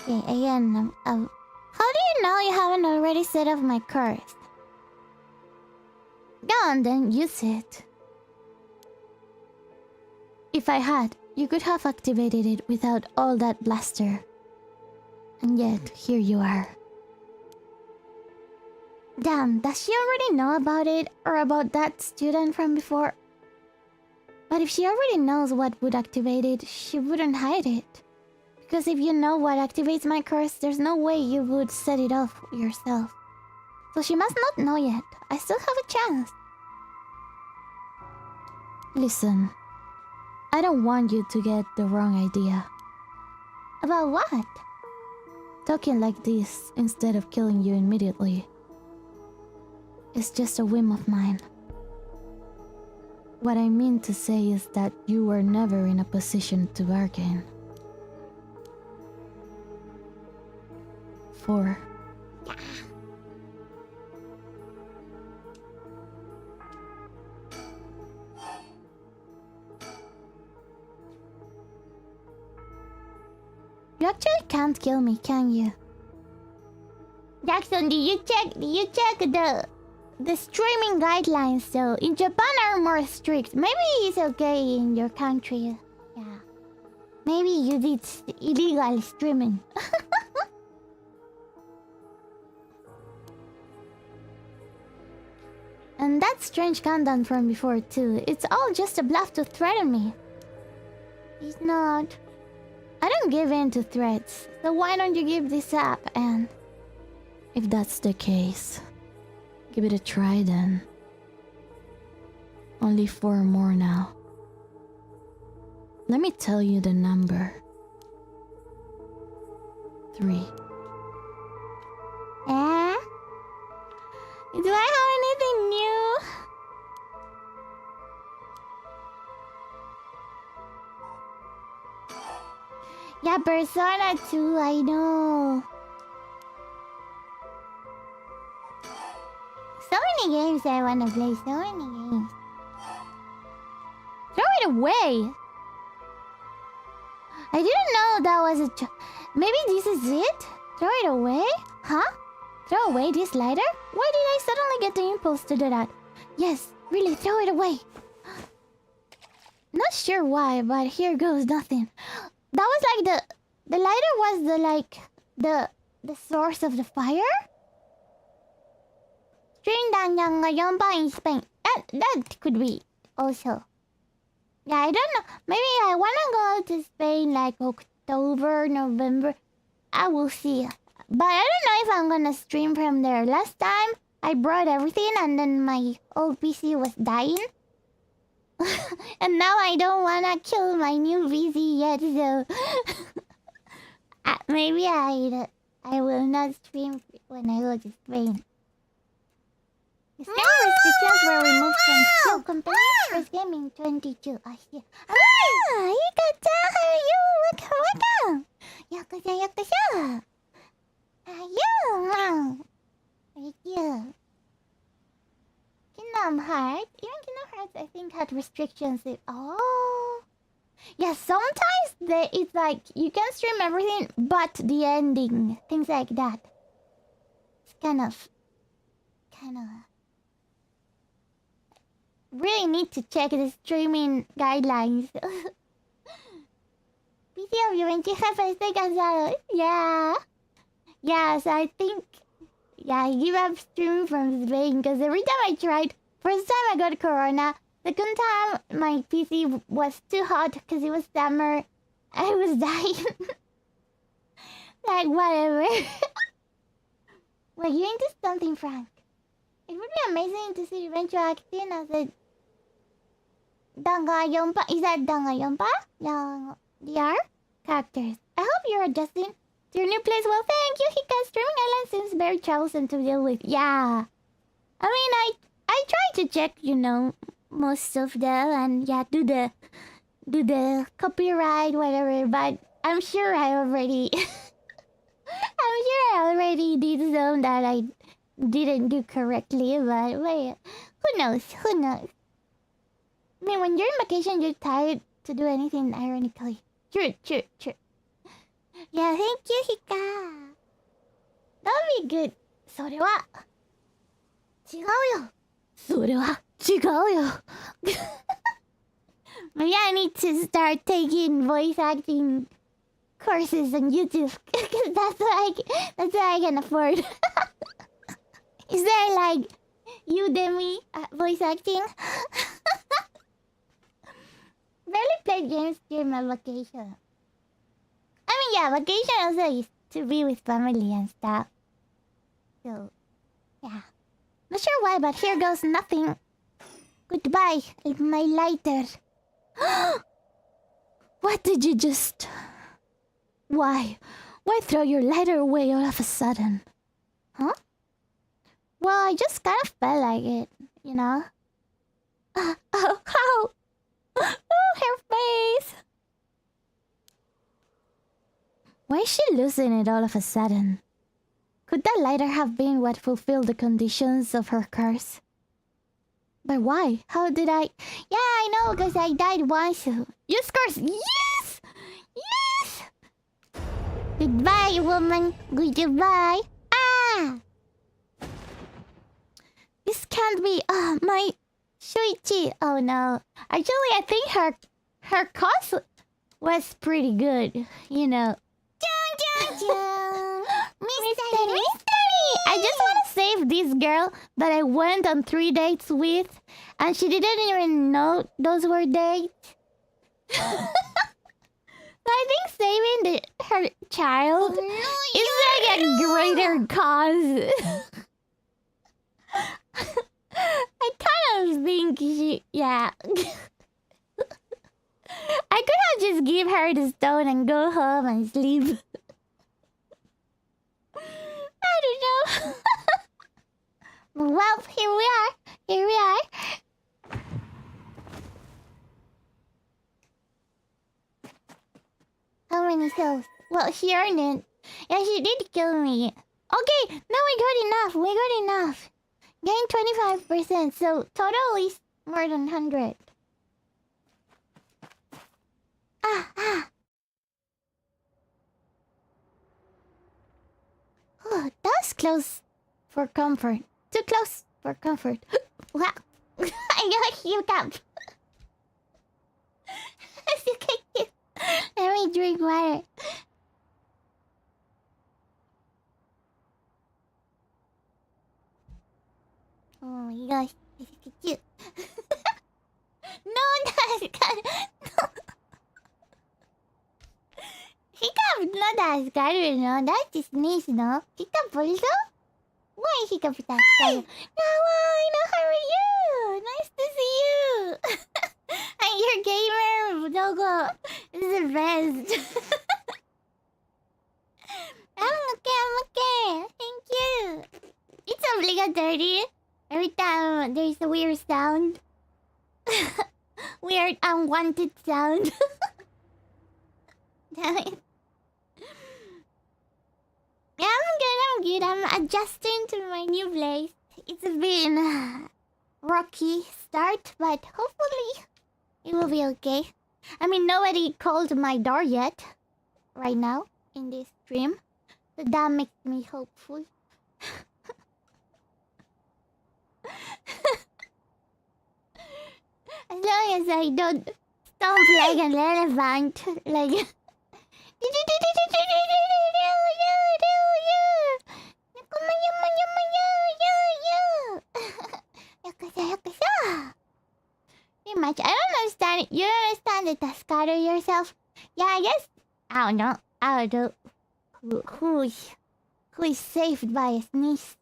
Okay, again, how do you know you haven't already set off my curse? Go on then, use it. If I had, you could have activated it without all that bluster. And yet, here you are. Damn, does she already know about it or about that student from before? But if she already knows what would activate it, she wouldn't hide it. Because if you know what activates my curse, there's no way you would set it off yourself. So she must not know yet. I still have a chance. Listen, I don't want you to get the wrong idea. About what? Talking like this instead of killing you immediately. It's just a whim of mine. What I mean to say is that you were never in a position to bargain. 4. You actually can't kill me, can you? Jackson, do you check the streaming guidelines though? In Japan are more strict. Maybe it's okay in your country. Yeah. Maybe you did illegal streaming. And that strange countdown from before too. It's all just a bluff to threaten me. It's not. I don't give in to threats. So why don't you give this up, and if that's the case, give it a try then. Only 4 more now. Let me tell you the number. 3. Eh? Do I have anything new? Yeah, Persona 2, I know. So many games I wanna play, so many games. Throw it away! I didn't know that was a maybe this is it? Throw it away? Huh? Throw away this lighter? Why did I suddenly get the impulse to do that? Yes, really, throw it away. Not sure why, but here goes nothing. That was like the lighter was the source of the fire? String danjang ngayon pa in Spain. That could be also. Yeah, I don't know. Maybe I wanna go to Spain like October, November. I will see. But I don't know if I'm gonna stream from there. Last time I brought everything and then my old PC was dying. And now I don't wanna kill my new PC yet, so maybe I will not stream when I go to Spain. The Spain restrictions were removed from Steel Company's first game in 22. I see. Ah, Yukata, how are you? Welcome. Yakuza. Thank you. Kingdom Hearts? Even Kingdom Hearts, I think, had restrictions. Oh. Yeah, sometimes it's like, you can stream everything but the ending. Things like that. It's kind of... Really need to check the streaming guidelines. PC of Juventus Jefe, estoy cansado. Yeah. Yeah, so I think... Yeah, I give up streaming from Spain because every time I tried... First time I got corona. Second time my PC was too hot because it was summer. I was dying. Like, whatever. Were you into something, Frank? It would be amazing to see Revenge acting as a... Dangayompa? Is that Dangayompa? DR? Characters. I hope you're adjusting to your new place. Well, thank you, Hika. Streaming Island seems very troublesome to deal with. Yeah. I mean, I try to check, you know, most of them and yeah, do the copyright, whatever, but I'm sure I already... I'm sure I already did some that I didn't do correctly, but wait, who knows? Who knows? I mean, when you're in vacation, you're tired to do anything, ironically. True. Yeah, thank you, Hika. That'll be good. それは違うよ。それは違うよ。Maybe I need to start taking voice acting courses on YouTube because that's what I can afford. Is there like Udemy voice acting? Barely played games during my vacation. I mean, yeah, vacation also is to be with family and stuff. So, yeah. Not sure why, but here goes nothing. Goodbye, my lighter. What did you just... Why? Why throw your lighter away all of a sudden? Huh? Well, I just kind of felt like it, you know? How? Oh, her face! Why is she losing it all of a sudden? Could that lighter have been what fulfilled the conditions of her curse? But why? How did I... Yeah, I know, because I died once. Use curse! Yes! Yes! Goodbye, woman. Goodbye. Ah! This can't be... my... Shuichi. Oh, no. Actually, I think her cause was pretty good. You know. Mystery! I just want to save this girl that I went on 3 dates with, and she didn't even know those were dates. So I think saving her child is like a greater cause. I kind of think she... Yeah. I could have just give her the stone and go home and sleep. I don't know. Well, here we are. Here we are. How many kills? Well, she earned it. Yeah, she did kill me. Okay, now we got enough. We got enough. Gain 25%, so total is more than 100. Oh, that's close for comfort. Too close for comfort. Wow. I got hiccup. Let me drink water. Oh my gosh. This is cute. No, that's no. Hiccup not as scary, no? That's just sneeze, no? Hiccup also? Why Hiccup that scary? No, no, how are you? Nice to see you. Your gamer logo is the best. I'm okay. Thank you. It's obligatory. Every time there's a weird sound. Weird unwanted sound. Damn it. Yeah, I'm good. I'm adjusting to my new place. It's been a rocky start, but hopefully it will be okay. I mean, nobody called my door yet. Right now, in this stream. So that makes me hopeful. As long as I don't stomp like an elephant, like... Pretty much, I don't understand it. You don't understand it to scatter yourself? Yeah, I guess... I don't know. Who is saved by a sneeze?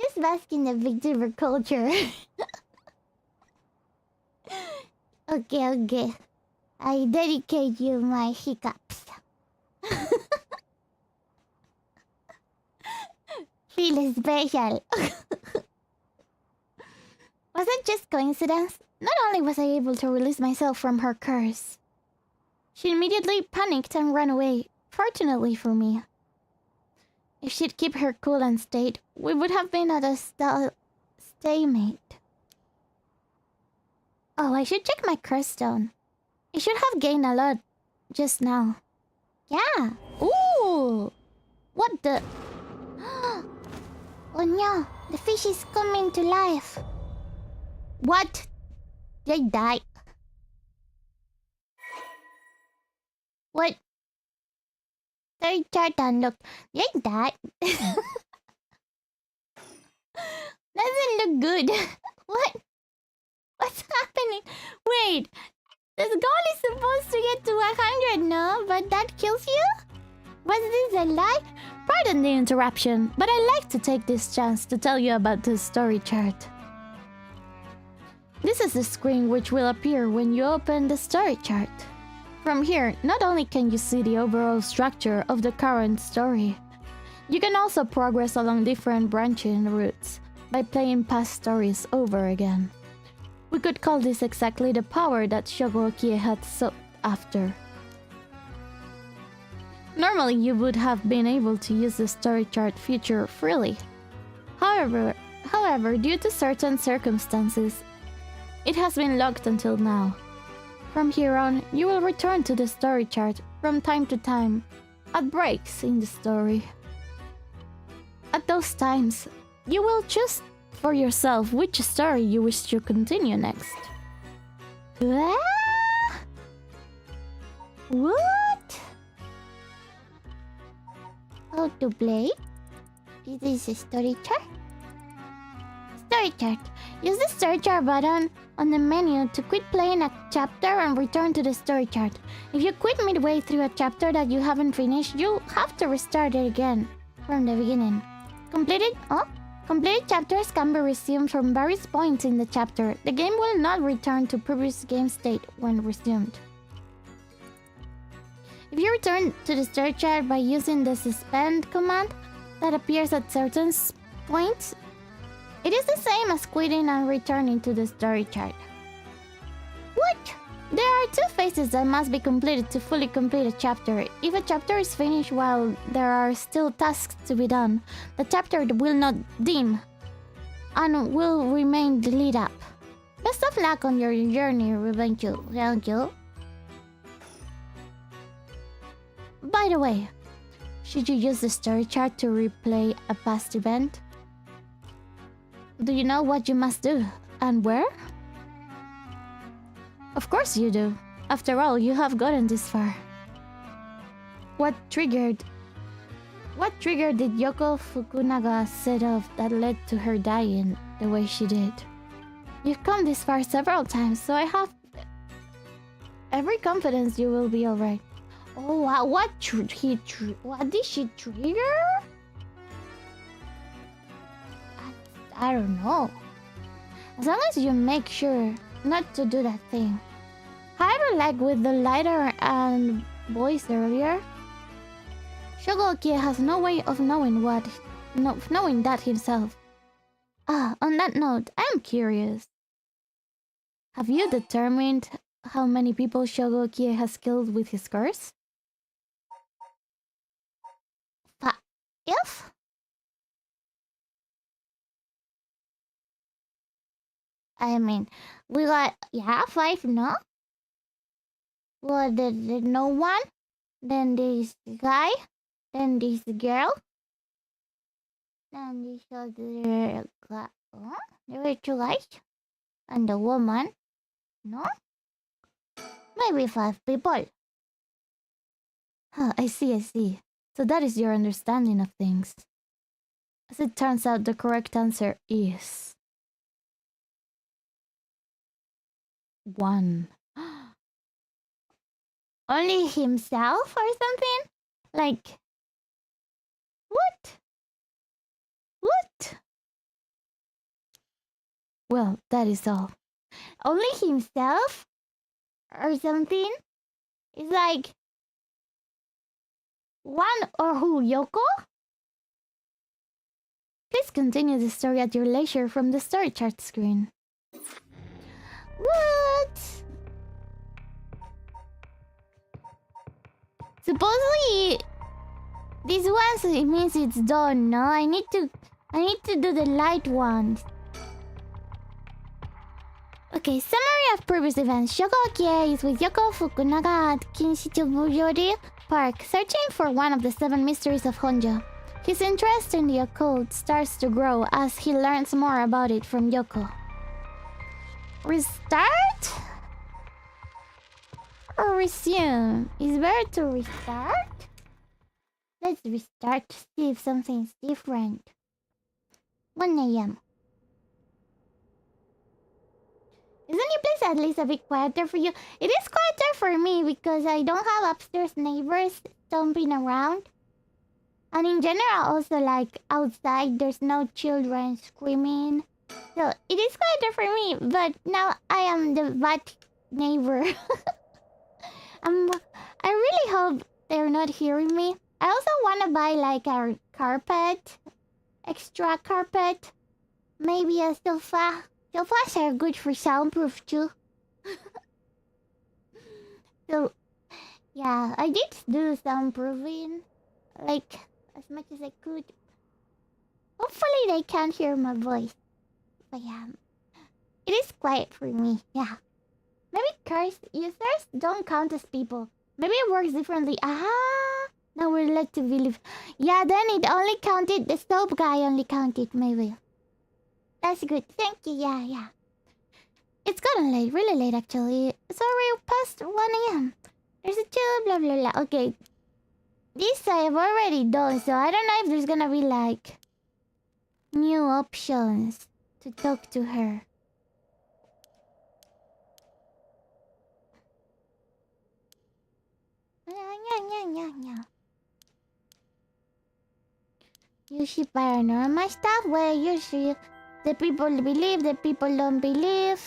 Just bask in the victim culture. Okay. I dedicate you my hiccups. Feel special. Was it just coincidence? Not only was I able to release myself from her curse, she immediately panicked and ran away, fortunately for me. If she'd kept her cool and stayed, we would have been at a stalemate. Oh, I should check my crystone. I should have gained a lot just now. Yeah. Ooh. What the? Oh no, the fish is coming to life. What? They died. What? Third chart unlocked. They died. Doesn't look good. What? What's happening? Wait. This goal is supposed to get to 100, no? But that kills you? Was this a lie? Pardon the interruption, but I'd like to take this chance to tell you about the story chart. This is the screen which will appear when you open the story chart. From here, not only can you see the overall structure of the current story, you can also progress along different branching routes by playing past stories over again. We could call this exactly the power that Shogokie had sought after. Normally, you would have been able to use the story chart feature freely. However, due to certain circumstances, it has been locked until now. From here on, you will return to the story chart from time to time, at breaks in the story. At those times, you will choose for yourself which story you wish to continue next. What? How to play? This is a story chart. Story chart. Use the story chart button on the menu to quit playing a chapter and return to the story chart. If you quit midway through a chapter that you haven't finished, you'll have to restart it again from the beginning. Completed chapters can be resumed from various points in the chapter. The game will not return to previous game state when resumed. If you return to the story chart by using the suspend command that appears at certain points, it is the same as quitting and returning to the story chart. What? There are two phases that must be completed to fully complete a chapter. If a chapter is finished while there are still tasks to be done, the chapter will not dim and will remain lit up. Best of luck on your journey, Revenju. Thank you. By the way, should you use the story chart to replay a past event? Do you know what you must do and where? Of course you do. After all, you have gotten this far. What triggered did Yoko Fukunaga set off that led to her dying the way she did? You've come this far several times, so I have every confidence you will be alright. Oh wow, what did she trigger? I don't know. As long as you make sure not to do that thing. However, like with the lighter and voice earlier, Shogokie has no way of knowing that himself. On that note, I'm curious. Have you determined how many people Shogokie has killed with his curse? 5? I mean, we got, 5, no? Well, there's no one, then this guy, then this girl, then this other guy. Oh, there were 2 guys, and the woman, no? Maybe 5 people. I see. So that is your understanding of things. As it turns out, the correct answer is 1. Only himself or something? Like, what? Well, that is all. Only himself? Or something? It's like, 1 or who, Yoko? Please continue the story at your leisure from the story chart screen. What? Supposedly, this one it means it's done, no? I need to do the light ones. Okay, summary of previous events. Shoko Okie is with Yoko Fukunaga at Kinshitobuyori Park, searching for one of the 7 mysteries of Honjo. His interest in the occult starts to grow as he learns more about it from Yoko. Restart? Or resume? Is better to restart? Let's restart to see if something's different. 1 a.m. Isn't your place at least a bit quieter for you? It is quieter for me because I don't have upstairs neighbors stomping around. And in general, also, like, outside, there's no children screaming. So, it is quieter for me, but now I am the bad neighbor. I really hope they're not hearing me. I also want to buy, like, a carpet. Extra carpet. Maybe a sofa. Sofas are good for soundproof, too. So, yeah, I did do soundproofing. Like, as much as I could. Hopefully they can't hear my voice. But yeah, it is quiet for me, yeah. Maybe curse users don't count as people. Maybe it works differently. Ah, now we're led to believe. Yeah, then it only counted, the soap guy only counted, maybe. That's good, thank you, yeah. It's gotten late, really late actually. Sorry, past 1 a.m. There's a chill, blah blah blah. Okay. This I have already done, so I don't know if there's gonna be like new options to talk to her. Usually paranormal stuff where usually the people believe, the people don't believe.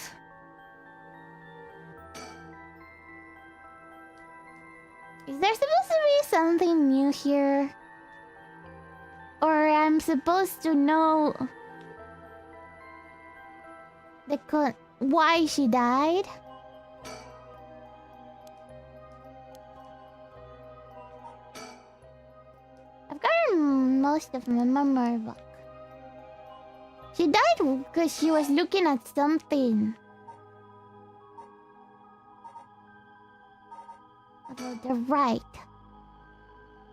Is there supposed to be something new here? Or I'm supposed to know why she died? I've gotten most of my memory book. She died because she was looking at something. About the right.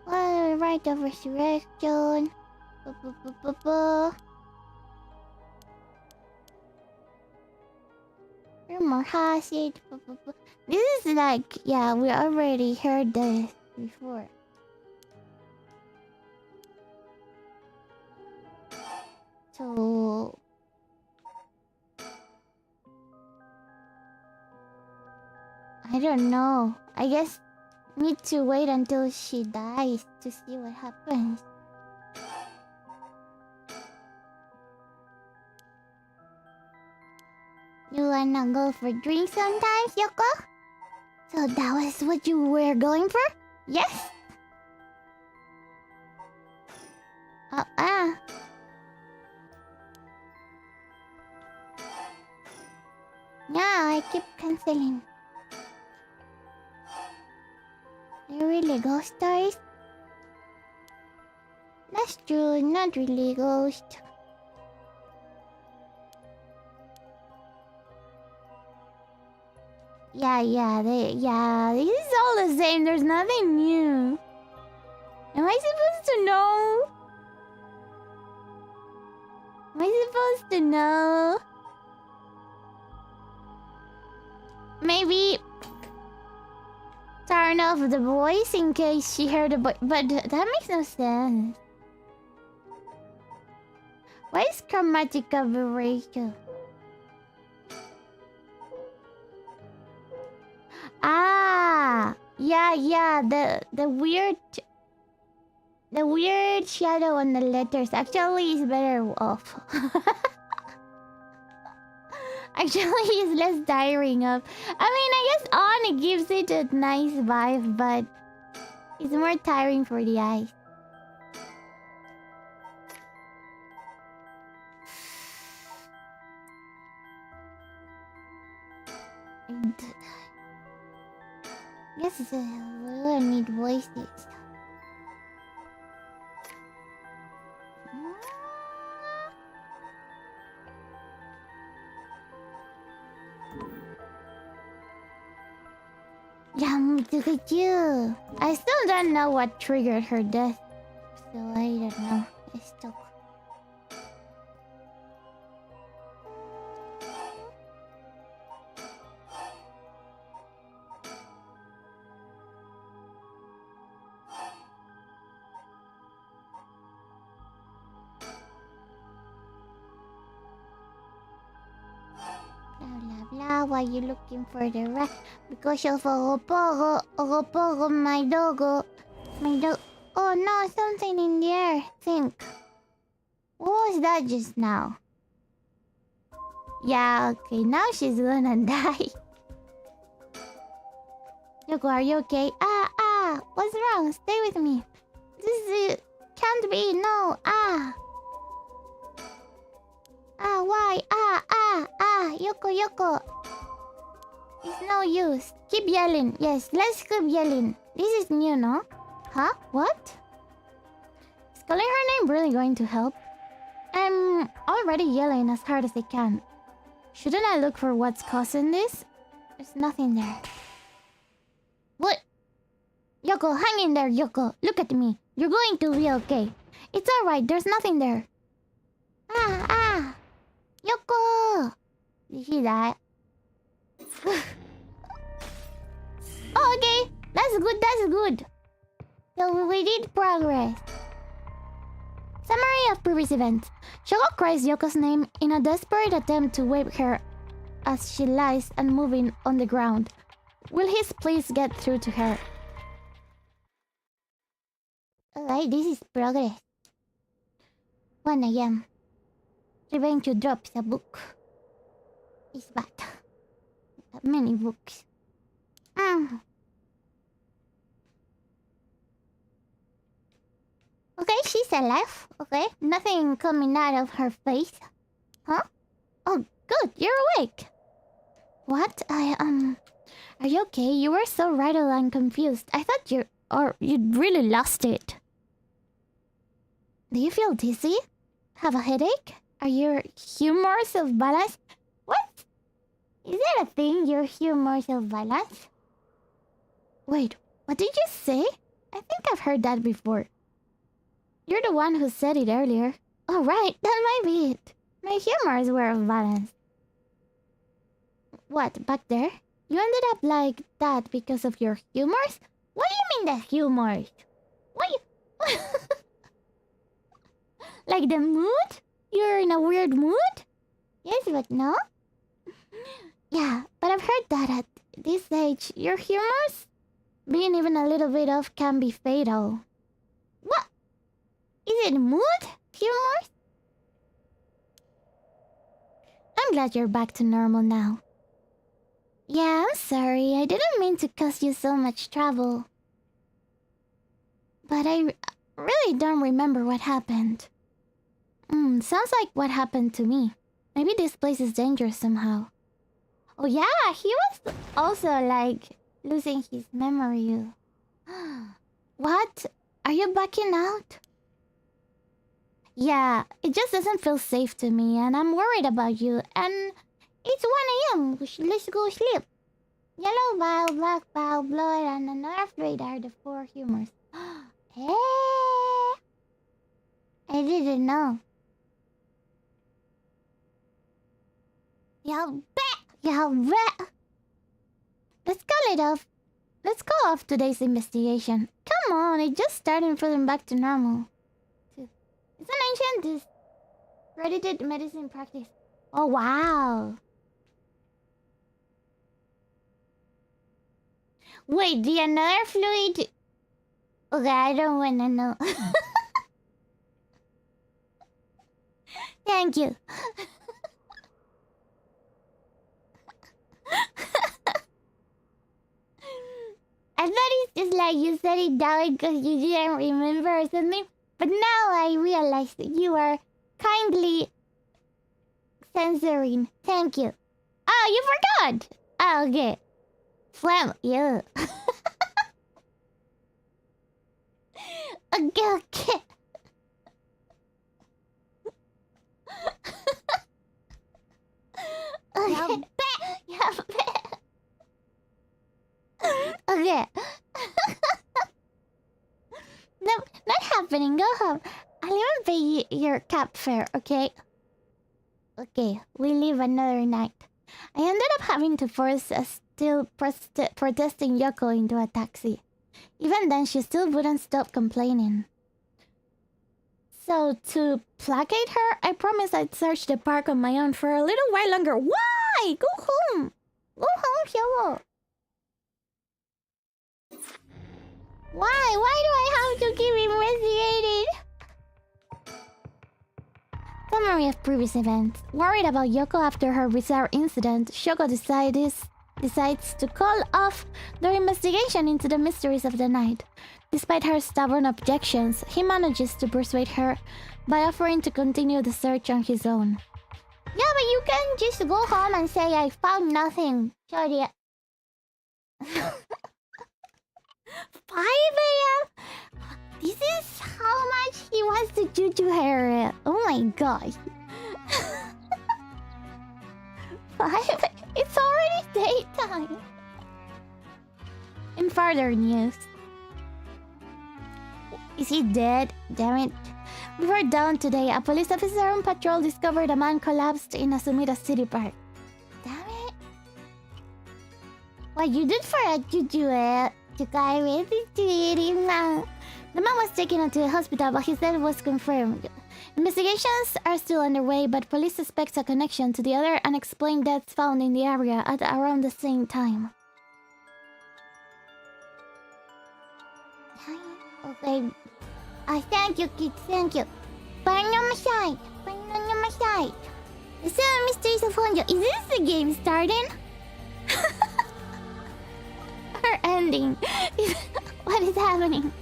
Well, right of resurrection. Rumor has it. This is like, yeah, we already heard this before. So I don't know. I guess need to wait until she dies to see what happens. You wanna go for drinks sometimes, Yoko? So that was what you were going for? Yes? Yeah, I keep canceling. They're really ghost stories? That's true, not really ghost. Yeah, this is all the same, there's nothing new. Am I supposed to know? Am I supposed to know? Maybe turn off the voice in case she heard a voice, but that makes no sense. Why is chromatic aberration? Ah, yeah, the weird shadow on the letters actually is better off. Actually, it's less tiring of. I mean, I guess on it gives it a nice vibe, but it's more tiring for the eyes. Guess we'll need voices. Yeah, look at you. I still don't know what triggered her death. So I don't know. I still... Blah, why you looking for the rat? Because of Ogopogo, my doggo. My dog. Oh no, something in the air. Think. What was that just now? Yeah, okay, now she's gonna die. Yoko, are you okay? What's wrong? Stay with me. This can't be, no, why? Yoko. It's no use. Keep yelling. Yes, let's keep yelling. This is new, no? Huh? What? Is calling her name really going to help? I'm already yelling as hard as I can. Shouldn't I look for what's causing this? There's nothing there. What? Yoko, hang in there, Yoko. Look at me. You're going to be okay. It's alright, there's nothing there. Yoko! Did she die? Oh, okay. That's good. So we did progress. Summary of previous events. Shoko cries Yoko's name in a desperate attempt to wake her as she lies unmoving on the ground. Will his please get through to her? Alright, this is progress. 1 AM. Revenge drops a book. It's bad. Many books. Okay, she's alive. Okay, nothing coming out of her face. Huh? Oh, good, you're awake. What? Are you okay? You were so rattled and confused. I thought you'd really lost it. Do you feel dizzy? Have a headache? Are your humors of balance? What? Is that a thing, your humors of balance? Wait, what did you say? I think I've heard that before. You're the one who said it earlier. Oh, right, that might be it. My humors were of balance. What, back there? You ended up like that because of your humors? What do you mean the humors? What you... Like the mood? You're in a weird mood? Yes, but no? Yeah, but I've heard that at this age, your humors, being even a little bit off, can be fatal. What? Is it mood? Humors? I'm glad you're back to normal now. Yeah, I'm sorry. I didn't mean to cause you so much trouble. But I really don't remember what happened. Sounds like what happened to me. Maybe this place is dangerous somehow. Oh yeah, he was also like losing his memory. What? Are you backing out? Yeah, it just doesn't feel safe to me and I'm worried about you. And it's 1 AM. Let's go sleep. Yellow bile, black bile, blood, and another fluid are the 4 humors. Hey! I didn't know. Yeah, bet. Let's call it off. Let's call off today's investigation. Come on, it just started feeling back to normal. It's an ancient credited medicine practice. Oh, wow. Wait, the another fluid... Okay, I don't wanna know. Thank you. I thought it's just like you said it down because you didn't remember or something. But now I realize that you are kindly censoring. Thank you. Oh, you forgot. Oh, okay. Well, you. Okay. Okay. Yeah. Okay. No, not happening. Go home. I'll even pay your cab fare, okay? Okay, we leave another night. I ended up having to force a still protesting Yoko into a taxi. Even then, she still wouldn't stop complaining. So, to placate her, I promised I'd search the park on my own for a little while longer. Why? Go home! Go home, Yoko! Why? Why do I have to keep investigating? Summary of previous events. Worried about Yoko after her bizarre incident, Shoko decides to call off their investigation into the mysteries of the night. Despite her stubborn objections, he manages to persuade her by offering to continue the search on his own. Yeah, but you can't just go home and say I found nothing. Sorry. 5 a.m.? This is how much he wants to juju her. Oh my gosh. 5? It's already daytime. In further news. Is he dead? Damn it. We were down today. A police officer on patrol discovered a man collapsed in a Sumida City park. Damn it. What you did for a juju, eh? The man was taken to the hospital, but his death was confirmed. Investigations are still underway, but police suspect a connection to the other unexplained deaths found in the area at around the same time. Okay. Thank you, kids. Thank you. Burn on my side. Burn on my side. The 7 Mysteries of Honjo. Is this the game starting? Or ending? What is happening?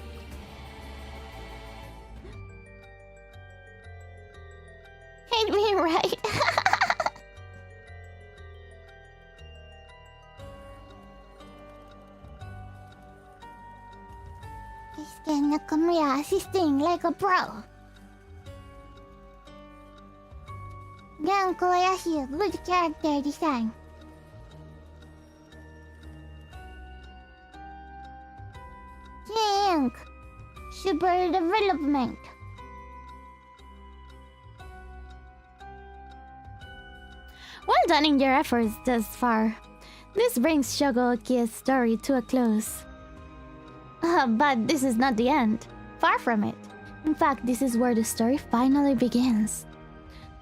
Hate me, right? Ken Nakamura assisting like a pro. Gan Kobayashi, good character design. King, super development. Well done in your efforts thus far. This brings Shogoki's story to a close. But this is not the end. Far from it. In fact, this is where the story finally begins.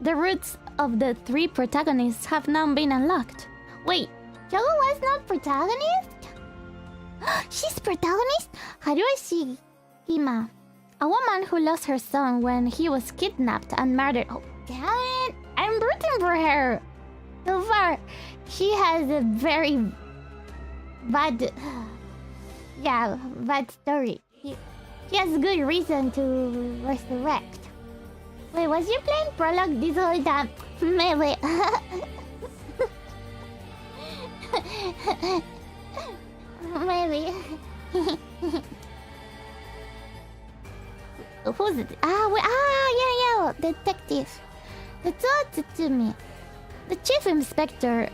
The roots of the 3 protagonists have now been unlocked. Wait, Shogo was not protagonist? She's protagonist? Haruo Shigima, a woman who lost her son when he was kidnapped and murdered. Oh, damn it! I'm rooting for her! So far, she has a very bad... yeah, bad story. She has good reason to resurrect. Wait, was you playing Prologue this whole time? Maybe. Maybe. Who's it? Yeah, detective. Tetsuo Tsutsumi, the chief inspector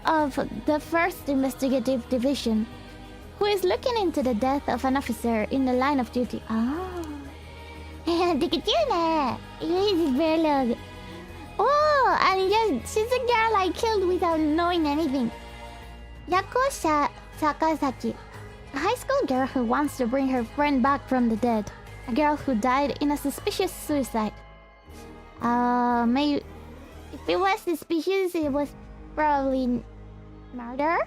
of the 1st Investigative Division, who is looking into the death of an officer in the line of duty. Dikitune! Easy Prologue. Oh, and yes, she's a girl I killed without knowing anything. Yako Sakazaki, a high school girl who wants to bring her friend back from the dead. A girl who died in a suspicious suicide. Maybe... if it was suspicious, it was probably murder?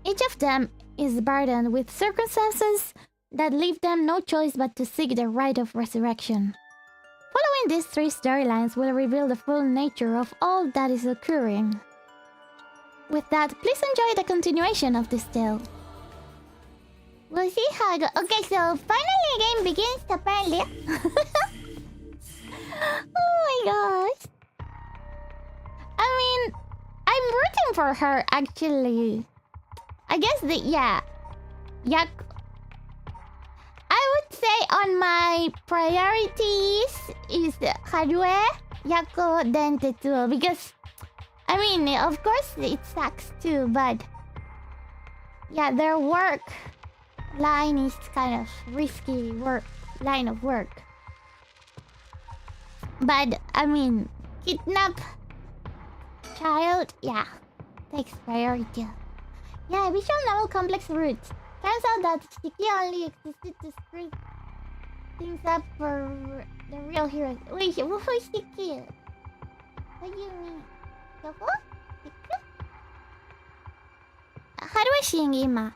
Each of them is burdened with circumstances that leave them no choice but to seek the right of resurrection. Following these 3 storylines will reveal the full nature of all that is occurring. With that, please enjoy the continuation of this tale. We'll see how it goes. Okay, so finally the game begins, apparently. Oh my gosh. I mean, I'm rooting for her, actually. I guess I would say on my priorities is Haruo, Yako, then Tetsuo, because I mean, of course it sucks too, but yeah, their work line is kind of risky line of work. But I mean, kidnap child, yeah, takes priority. Yeah, visual novel complex roots. Turns out that Sticky only existed to screw things up for the real heroes. Wait, who's Sticky? What do you mean? Yoko? Sticky? Haruo Shigima.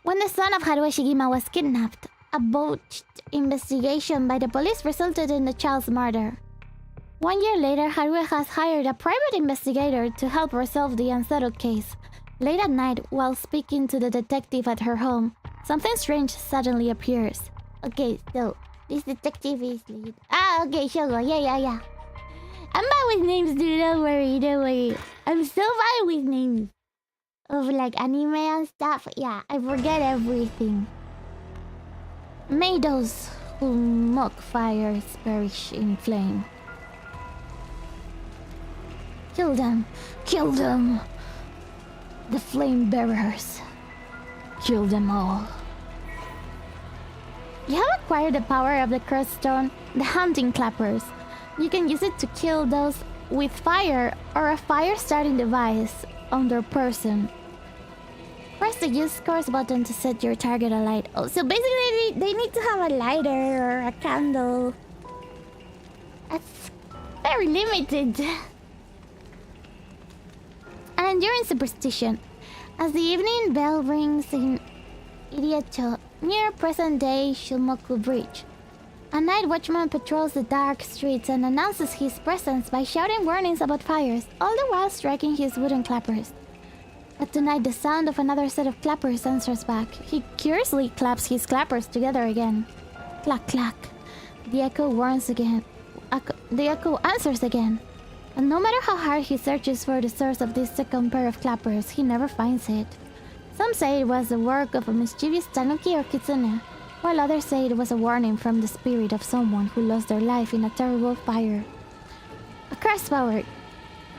When the son of Haruo Shigima was kidnapped, a botched investigation by the police resulted in the child's murder. 1 year later, Haruo has hired a private investigator to help resolve the unsettled case. Late at night, while speaking to the detective at her home, something strange suddenly appears. Okay, so this detective is lead. Ah, okay, Shogo. Yeah. I'm bad with names, dude. Don't worry. I'm so bad with names of like anime and stuff. Yeah, I forget everything. May those who mock fires perish in flame. Kill them! The flame bearers. Kill them all. You have acquired the power of the cursed stone, the hunting clappers. You can use it to kill those with fire or a fire-starting device on their person. Press the use course button to set your target alight. Oh, so basically they need to have a lighter or a candle. That's very limited. An enduring superstition. As the evening bell rings in Iriacho, near present-day Shumoku Bridge, a night watchman patrols the dark streets and announces his presence by shouting warnings about fires, all the while striking his wooden clappers. But tonight, the sound of another set of clappers answers back. He curiously claps his clappers together again. Clack, clack. The echo warns again. The echo answers again. And no matter how hard he searches for the source of this second pair of clappers, he never finds it. Some say it was the work of a mischievous tanuki or kitsune, while others say it was a warning from the spirit of someone who lost their life in a terrible fire. A curse power.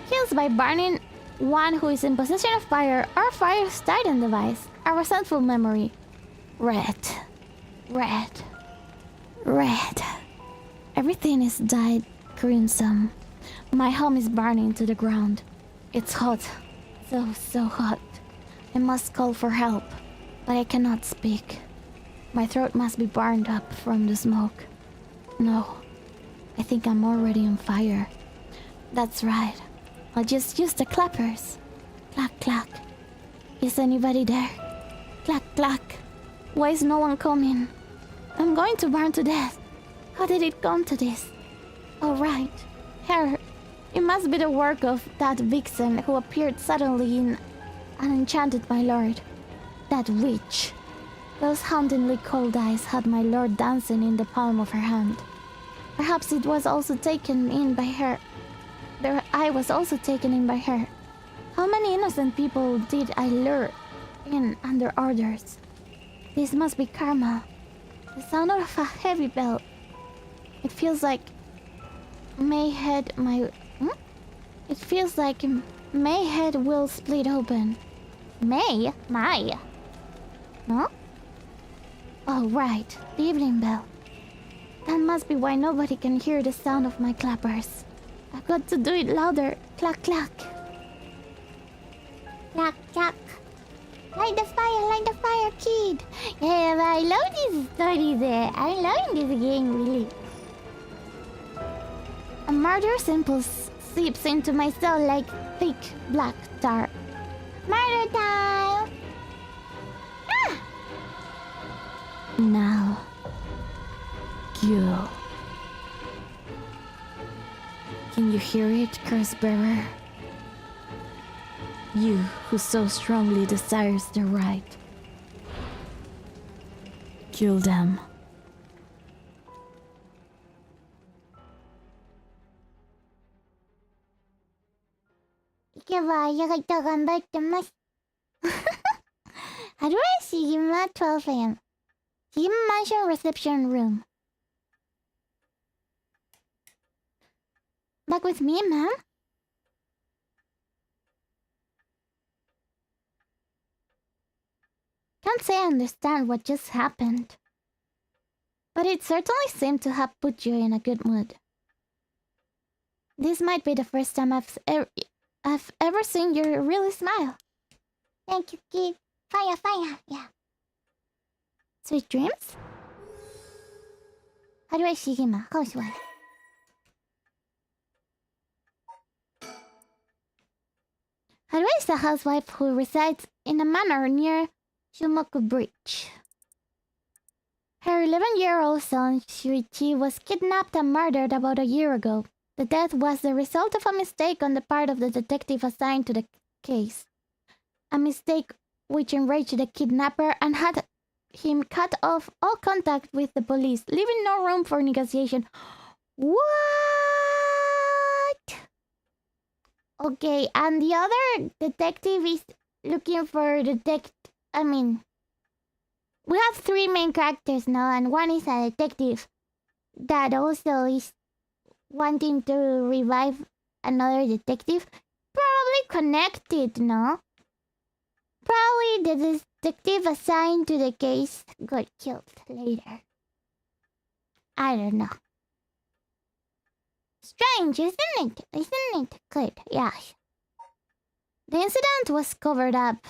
Kills by burning one who is in possession of fire or fire's starting device. A resentful memory. Red. Everything is dyed crimson. My home is burning to the ground. It's hot. So hot. I must call for help, but I cannot speak. My throat must be burned up from the smoke. No, I think I'm already on fire. That's right. I'll just use the clappers. Clack, clack. Is anybody there? Clack, clack. Why is no one coming? I'm going to burn to death. How did it come to this? Oh, right. Her. It must be the work of that vixen who appeared suddenly and enchanted my lord. That witch. Those hauntingly cold eyes had my lord dancing in the palm of her hand. Perhaps it was also taken in by her. I was also taken in by her. How many innocent people did I lure in under orders? This must be karma. The sound of a heavy bell. It feels like my head will split open. My? No? Oh, right. The evening bell. That must be why nobody can hear the sound of my clappers. I've got to do it louder. Clack, clack. Clack, clack. Light the fire, kid. Yeah, I love this story there. I'm loving this game, really. A murderous impulse seeps into my soul like thick black tar. Murder time! Ah! Now, kill. Can you hear it, curse bearer? You who so strongly desires the right. Kill them. 行けばありがとう頑張ってます。How do I see him at 12 a.m.? See him mansion reception room. Back with me, ma'am? Can't say I understand what just happened. But it certainly seemed to have put you in a good mood. This might be the first time I've ever seen you really smile. Thank you, kid. Fire, fire, yeah. Sweet dreams? How do I Shigima, housewife? Haruo is a housewife who resides in a manor near Shumoku Bridge. Her 11-year-old son, Shuichi, was kidnapped and murdered about a year ago. The death was the result of a mistake on the part of the detective assigned to the case. A mistake which enraged the kidnapper and had him cut off all contact with the police, leaving no room for negotiation. What? Okay, and the other detective is looking for we have three main characters now, and one is a detective that also is wanting to revive another detective. Probably connected, no? Probably the detective assigned to the case got killed later. I don't know. Strange, isn't it? Isn't it? Good, yeah. The incident was covered up,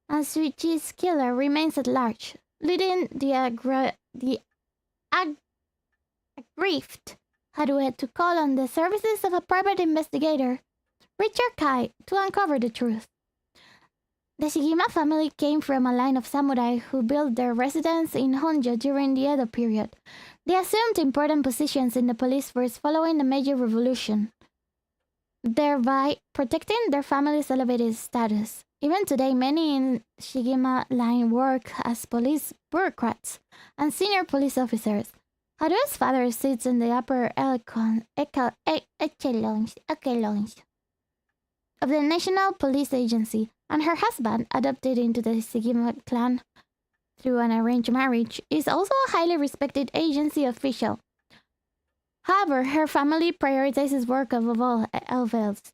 and Suichi's killer remains at large, leading the aggrieved Haruo to call on the services of a private investigator, Richard Kai, to uncover the truth. The Shigima family came from a line of samurai who built their residence in Honjo during the Edo period. They assumed important positions in the police force following the Meiji Revolution, thereby protecting their family's elevated status. Even today, many in Shigima line work as police bureaucrats and senior police officers. Haruo's father sits in the upper echelons of the National Police Agency, and her husband, adopted into the Shigima clan through an arranged marriage, is also a highly respected agency official. However, her family prioritizes work above all else.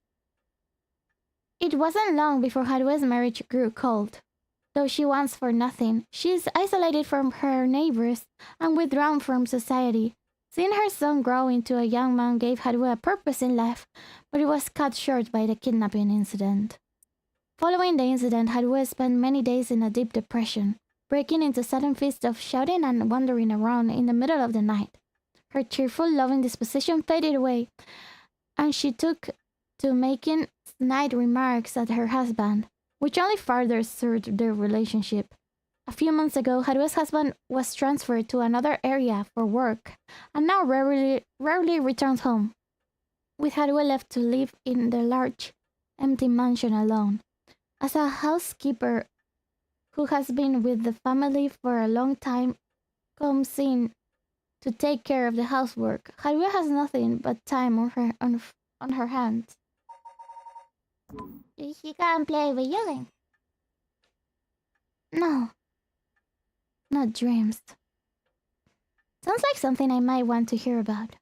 It wasn't long before Haruo's marriage grew cold. Though she wants for nothing, she is isolated from her neighbors and withdrawn from society. Seeing her son grow into a young man gave Haruo a purpose in life, but it was cut short by the kidnapping incident. Following the incident, Haruo spent many days in a deep depression, breaking into sudden fits of shouting and wandering around in the middle of the night. Her cheerful, loving disposition faded away, and she took to making snide remarks at her husband, which only further soured their relationship. A few months ago, Haruo's husband was transferred to another area for work, and now rarely returns home, with Haruo left to live in the large, empty mansion alone. As a housekeeper who has been with the family for a long time comes in to take care of the housework, Haruo has nothing but time on her hands. She can't play video games. No. Not dreams. Sounds like something I might want to hear about.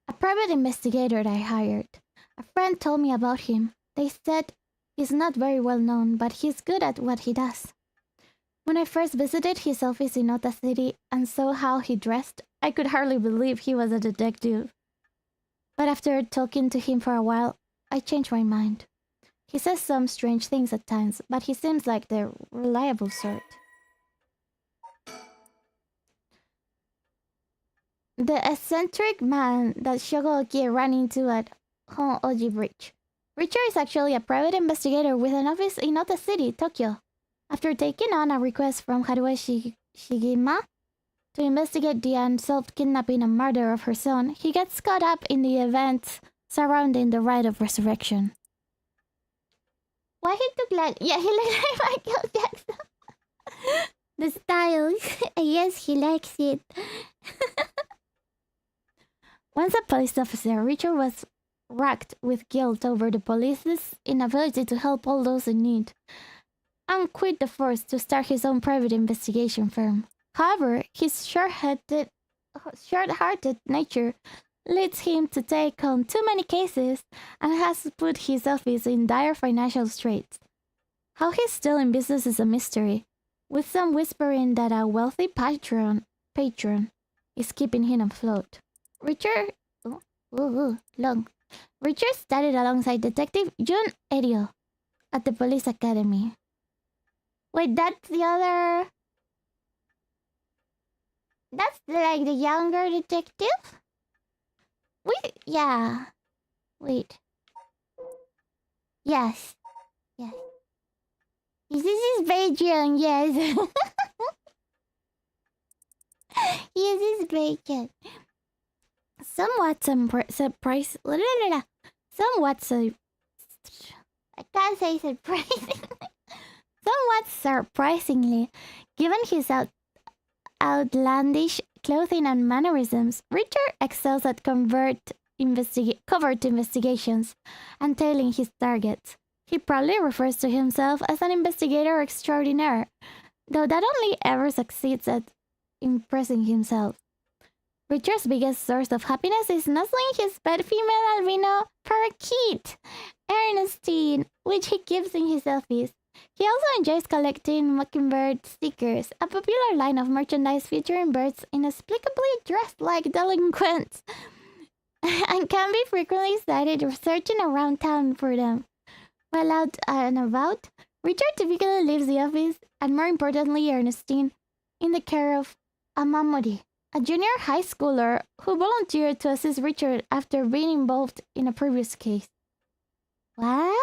A private investigator I hired. A friend told me about him. They said he's not very well known, but he's good at what he does. When I first visited his office in Ota City and saw how he dressed, I could hardly believe he was a detective. But after talking to him for a while, I changed my mind. He says some strange things at times, but he seems like the reliable sort. The eccentric man that Shogoloki ran into at Hon-Oji Bridge. Richard is actually a private investigator with an office in Ota City, Tokyo. After taking on a request from Haruo Shigima to investigate the unsolved kidnapping and murder of her son, he gets caught up in the events surrounding the rite of resurrection. Why he look like... Yeah, he looks like Michael Jackson. The style. Yes, he likes it. Once a police officer, Richard was racked with guilt over the police's inability to help all those in need, and quit the force to start his own private investigation firm. However, his short-hearted nature leads him to take on too many cases and has put his office in dire financial straits. How he's still in business is a mystery, with some whispering that a wealthy patron is keeping him afloat. Richard, long. Richard studied alongside Detective Jun Erio at the police academy. Wait, that's the other. That's like the younger detective? Wait, yeah. Wait. Yes. Yes. This is Patreon, yes. Yes, it's Patreon. Somewhat surprise. Somewhat I can't say surprising. Somewhat surprisingly, given his outlandish clothing and mannerisms, Richard excels at covert investigations and tailing his targets. He proudly refers to himself as an investigator extraordinaire, though that only ever succeeds at impressing himself. Richard's biggest source of happiness is nuzzling his pet female albino parakeet, Ernestine, which he keeps in his office. He also enjoys collecting mockingbird stickers, a popular line of merchandise featuring birds inexplicably dressed like delinquents, and can be frequently sighted searching around town for them. While out and about, Richard typically leaves the office, and more importantly, Ernestine, in the care of Amamori, a junior high schooler who volunteered to assist Richard after being involved in a previous case. What?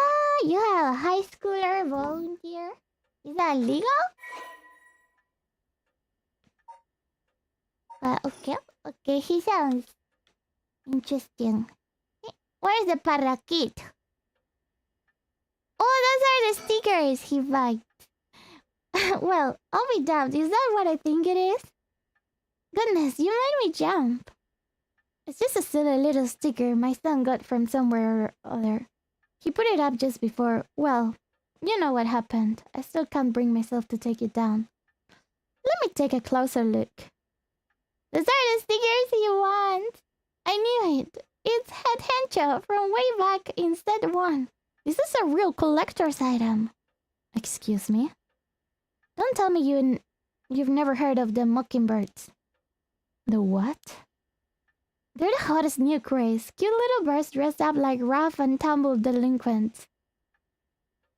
You have a high schooler volunteer? Is that legal? Okay, he sounds interesting. Where's the parakeet? Oh, those are the stickers he buys. Well, I'll be damned. Is that what I think it is? Goodness, you made me jump. It's just a silly little sticker my son got from somewhere or other. He put it up just before. Well, you know what happened. I still can't bring myself to take it down. Let me take a closer look. Those are the stickers you want. I knew it. It's Head Hencho from way back in Set 1. This is a real collector's item. Excuse me? Don't tell me you've never heard of the mockingbirds. The what? They're the hottest new craze. Cute little birds dressed up like rough and tumble delinquents.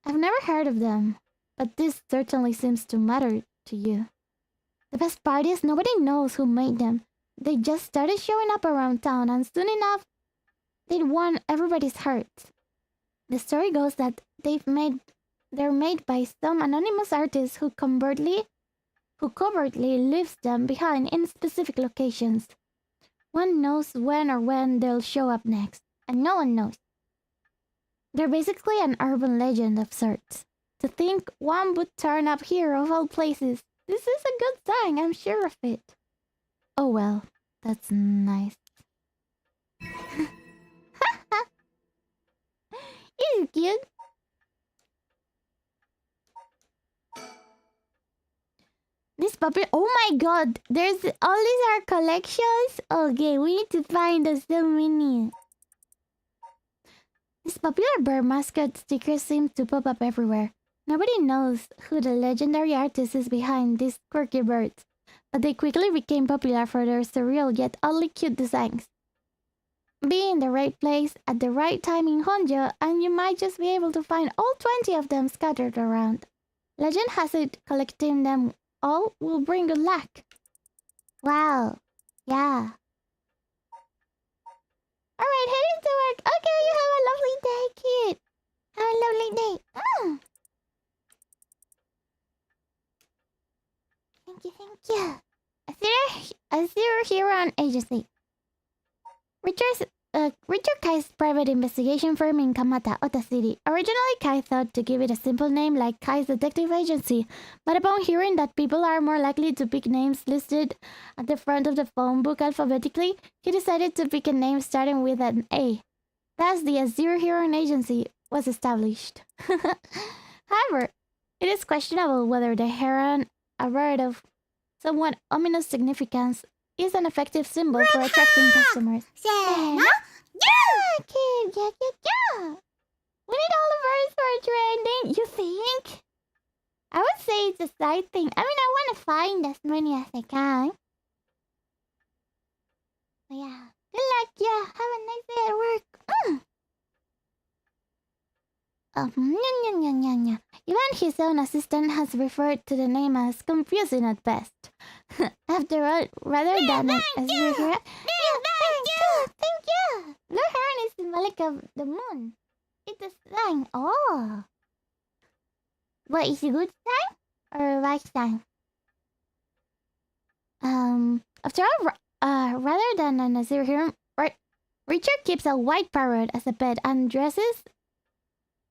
I've never heard of them, but this certainly seems to matter to you. The best part is nobody knows who made them. They just started showing up around town, and soon enough, they'd won everybody's hearts. The story goes that they're made by some anonymous artist who covertly leaves them behind in specific locations. One knows when they'll show up next, and no one knows. They're basically an urban legend of sorts. To think one would turn up here of all places. This is a good sign, I'm sure of it. Oh well, that's nice. It's cute. This puppy. Oh my god! There's all these are collections. Okay, we need to find so many. This popular bird mascot stickers seem to pop up everywhere. Nobody knows who the legendary artist is behind these quirky birds, but they quickly became popular for their surreal yet oddly cute designs. Be in the right place at the right time in Honjo, and you might just be able to find all 20 of them scattered around. Legend has it collecting them all will bring good luck. Wow. Yeah. Alright, heading to work. Okay, you have a lovely day, kid. Have a lovely day. Thank you. A zero hero agency. Richard Kai's private investigation firm in Kamata, Ota City. Originally, Kai thought to give it a simple name like Kai's Detective Agency, but upon hearing that people are more likely to pick names listed at the front of the phone book alphabetically, he decided to pick a name starting with an A. Thus, the Zero Hero Agency was established. However, it is questionable whether the heron, a bird of somewhat ominous significance, is an effective symbol for attracting customers. Yeah! Yeah, kid, yeah. We need all the birds for trending. You think? I would say it's a side thing. I mean, I want to find as many as I can. Yeah. Good luck, yeah. Have a nice day at work. Even his own assistant has referred to the name as confusing at best. After all, rather than an superhero... Thank you! Lutheran is symbolic of the moon. It's a sign. Oh! What is a good sign or a bad sign? After all, rather than an superhero, Richard keeps a white parrot as a pet and dresses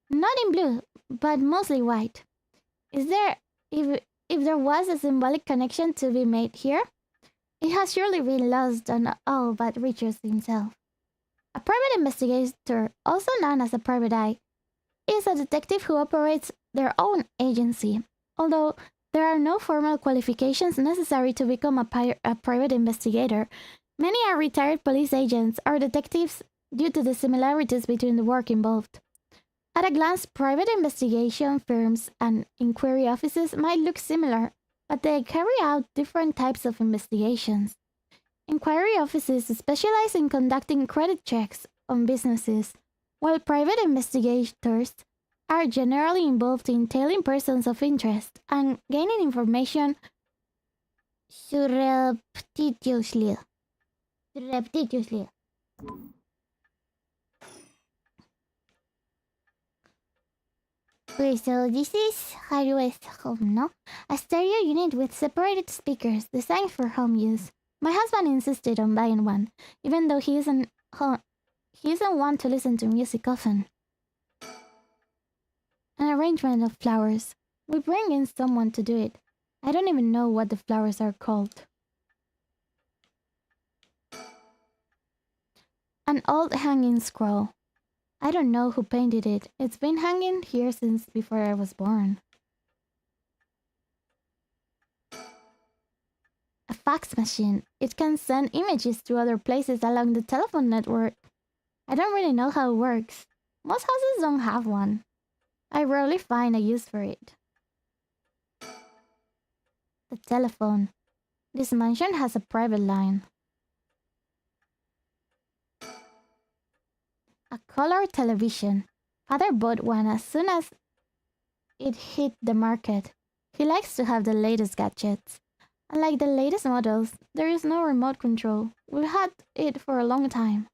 not in blue, but mostly white. Is there, if there was a symbolic connection to be made here, it has surely been lost on all but Richard himself. A private investigator, also known as a private eye, is a detective who operates their own agency. Although there are no formal qualifications necessary to become a private investigator, many are retired police agents or detectives due to the similarities between the work involved. At a glance, private investigation firms and inquiry offices might look similar, but they carry out different types of investigations. Inquiry offices specialize in conducting credit checks on businesses, while private investigators are generally involved in tailing persons of interest and gaining information surreptitiously. Okay, so this is hardware home, no? A stereo unit with separated speakers designed for home use. My husband insisted on buying one, even though he isn't one to listen to music often. An arrangement of flowers. We bring in someone to do it. I don't even know what the flowers are called. An old hanging scroll. I don't know who painted it. It's been hanging here since before I was born. A fax machine. It can send images to other places along the telephone network. I don't really know how it works. Most houses don't have one. I rarely find a use for it. The telephone. This mansion has a private line. A color television. Father bought one as soon as it hit the market. He likes to have the latest gadgets. Unlike the latest models, there is no remote control. We've had it for a long time.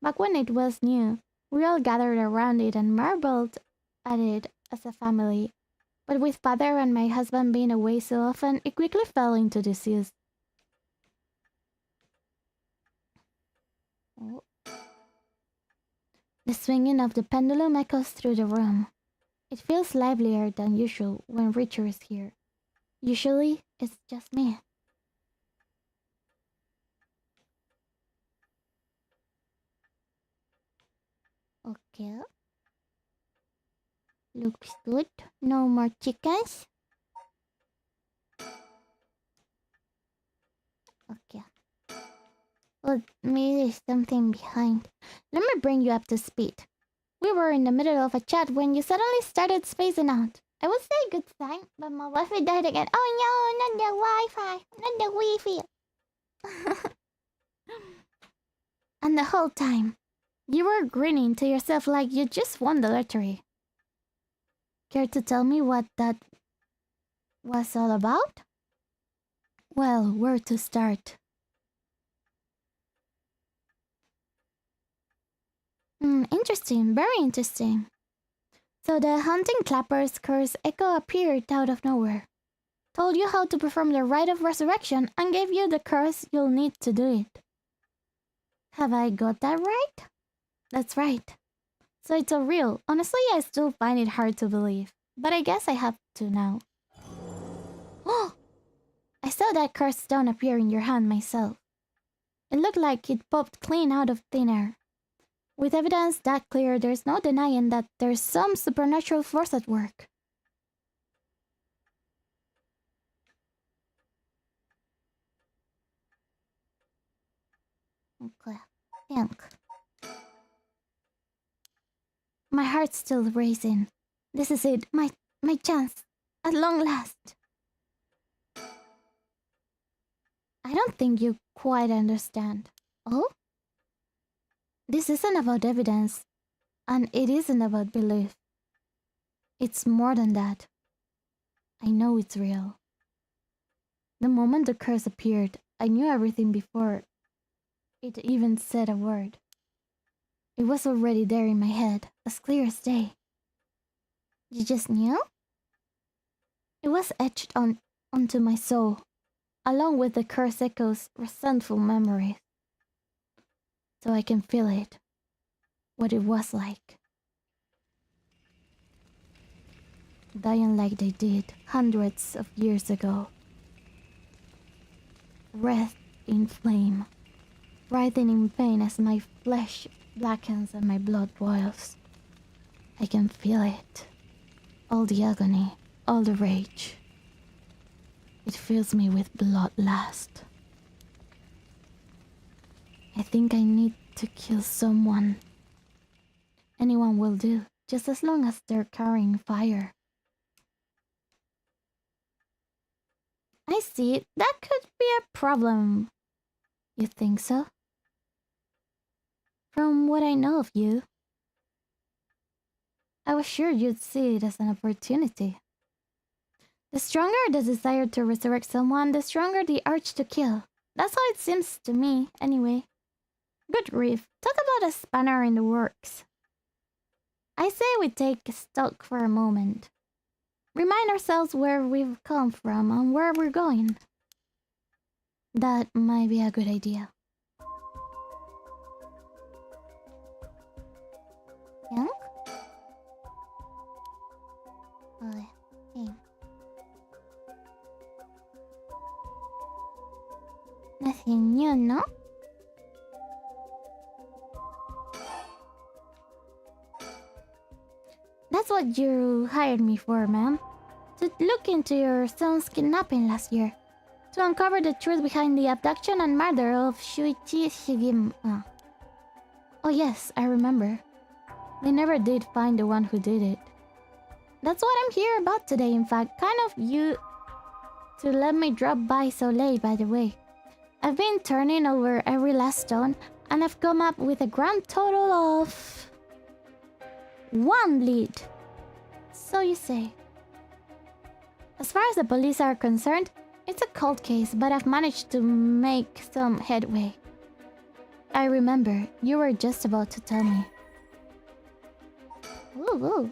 Back when it was new, we all gathered around it and marveled at it as a family. But with father and my husband being away so often, it quickly fell into disuse. Oh. The swinging of the pendulum echoes through the room. It feels livelier than usual when Richard is here. Usually, it's just me. Okay. Looks good. No more chickens. Okay. Oh, maybe there's something behind. Let me bring you up to speed. We were in the middle of a chat when you suddenly started spacing out. I would say good sign, but my Wi-Fi died again. Oh no, not the Wi-Fi, not the Wi-Fi. And the whole time, you were grinning to yourself like you just won the lottery. Care to tell me what that was all about? Well, where to start? Interesting, very interesting. So the haunting clapper's curse echo appeared out of nowhere, told you how to perform the rite of resurrection, and gave you the curse you'll need to do it. Have I got that right? That's right. So it's all real. Honestly, I still find it hard to believe, but I guess I have to now. Oh! I saw that cursed stone appear in your hand myself. It looked like it popped clean out of thin air. With evidence that clear, there's no denying that there's some supernatural force at work. Okay. Think. My heart's still racing. This is it. My chance. At long last. I don't think you quite understand. Oh? This isn't about evidence. And it isn't about belief. It's more than that. I know it's real. The moment the curse appeared, I knew everything before it even said a word. It was already there in my head, as clear as day. You just knew? It was etched onto my soul, along with the curse echoes, resentful memories. So I can feel it, what it was like. Dying like they did hundreds of years ago. Wreathed in flame, writhing in pain as my flesh blackens and my blood boils. I can feel it. All the agony, all the rage. It fills me with bloodlust. I think I need to kill someone. Anyone will do, just as long as they're carrying fire. I see. That could be a problem. You think so? From what I know of you, I was sure you'd see it as an opportunity. The stronger the desire to resurrect someone, the stronger the urge to kill. That's how it seems to me, anyway. Good grief, talk about a spanner in the works. I say we take stock for a moment. Remind ourselves where we've come from and where we're going. That might be a good idea. Young? Hey. Nothing new, no? That's what you hired me for, ma'am. To look into your son's kidnapping last year. To uncover the truth behind the abduction and murder of Shuichi Shigima. Oh yes, I remember. They never did find the one who did it. That's what I'm here about today, in fact. Kind of you to let me drop by so late, by the way. I've been turning over every last stone, and I've come up with a grand total of... 1 lead. So you say. As far as the police are concerned, it's a cold case, but I've managed to make some headway. I remember, you were just about to tell me. Ooh.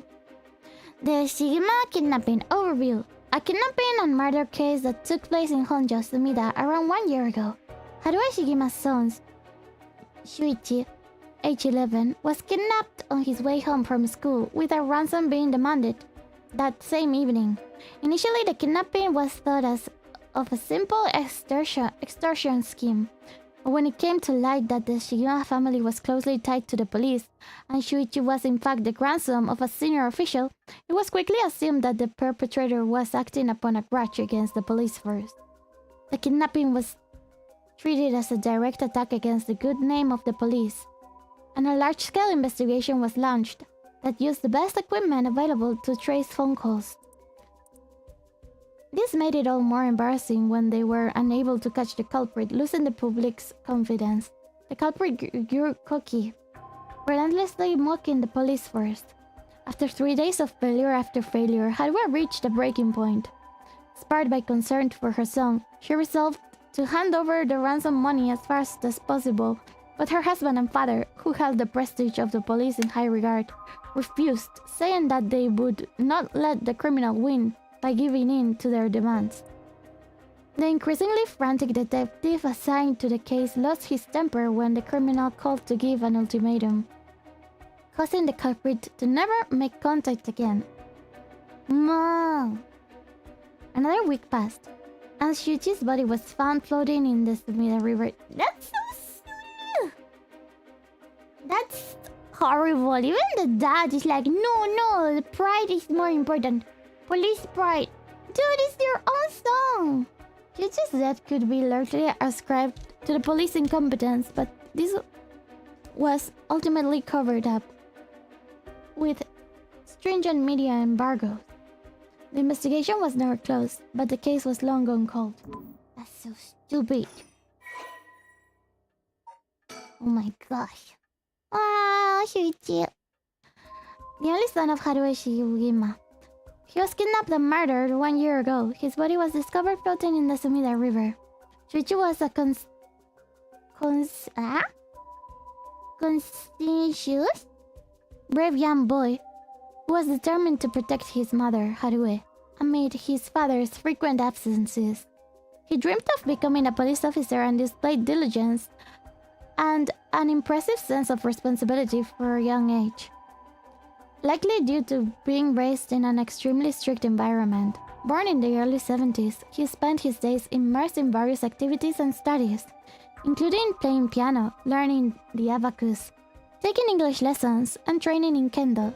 The Shigema kidnapping overview. A kidnapping and murder case that took place in Honjo, Sumida around 1 year ago. Haruo Shigima's son, Shuichi, age 11, was kidnapped on his way home from school, with a ransom being demanded that same evening. Initially, the kidnapping was thought of a simple extortion scheme. But when it came to light that the Shigema family was closely tied to the police, and Shuichi was in fact the grandson of a senior official, it was quickly assumed that the perpetrator was acting upon a grudge against the police force. The kidnapping was treated as a direct attack against the good name of the police, and a large-scale investigation was launched that used the best equipment available to trace phone calls. This made it all more embarrassing when they were unable to catch the culprit, losing the public's confidence. The culprit grew cocky, relentlessly mocking the police force. After 3 days of failure after failure, Haruo reached a breaking point. Spurred by concern for her son, she resolved to hand over the ransom money as fast as possible, but her husband and father, who held the prestige of the police in high regard, refused, saying that they would not let the criminal win by giving in to their demands. The increasingly frantic detective assigned to the case lost his temper when the criminal called to give an ultimatum, causing the culprit to never make contact again. Mom! Another week passed, and Shuichi's body was found floating in the Sumida River. That's so sweet! That's horrible. Even the dad is like, no, the pride is more important. Police pride. Dude, it's your own song. Shuichi's death could be largely ascribed to the police incompetence, but this was ultimately covered up with stringent media embargoes. The investigation was never closed, but the case was long gone cold. That's so stupid. Oh my gosh. Ah, Shuichi. The only son of Haruishi Yugima. He was kidnapped and murdered 1 year ago. His body was discovered floating in the Sumida River. Shuichi was a conscientious, brave young boy who was determined to protect his mother, Harue, amid his father's frequent absences. He dreamed of becoming a police officer and displayed diligence and an impressive sense of responsibility for a young age. Likely due to being raised in an extremely strict environment, born in the early 70s, he spent his days immersed in various activities and studies, including playing piano, learning the abacus, taking English lessons, and training in kendo.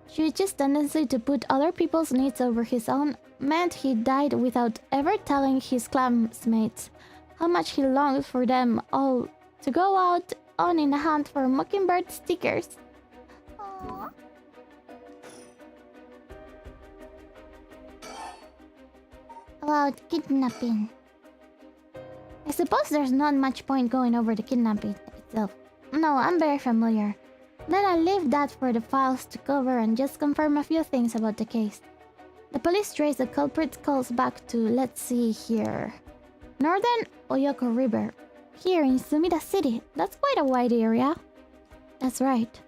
Shuichi's tendency to put other people's needs over his own meant he died without ever telling his classmates how much he longed for them all to go out on in a hunt for mockingbird stickers. Aww. About kidnapping. I suppose there's not much point going over the kidnapping itself. No, I'm very familiar. Then I'll leave that for the files to cover and just confirm a few things about the case. The police trace the culprit's calls back to, let's see here, Northern Oyoko River, here in Sumida City. That's quite a wide area. That's right.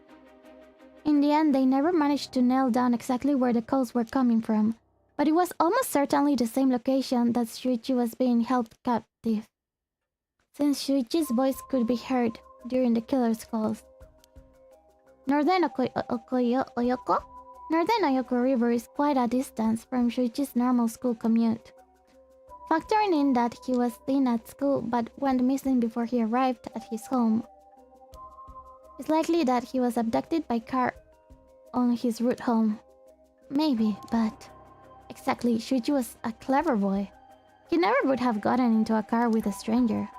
In the end, they never managed to nail down exactly where the calls were coming from, but it was almost certainly the same location that Shuichi was being held captive, since Shuichi's voice could be heard during the killer's calls. Northern Oyoko River is quite a distance from Shuichi's normal school commute. Factoring in that he was thin at school but went missing before he arrived at his home, it's likely that he was abducted by car on his route home. Maybe, but... Exactly, Shuichi was a clever boy. He never would have gotten into a car with a stranger.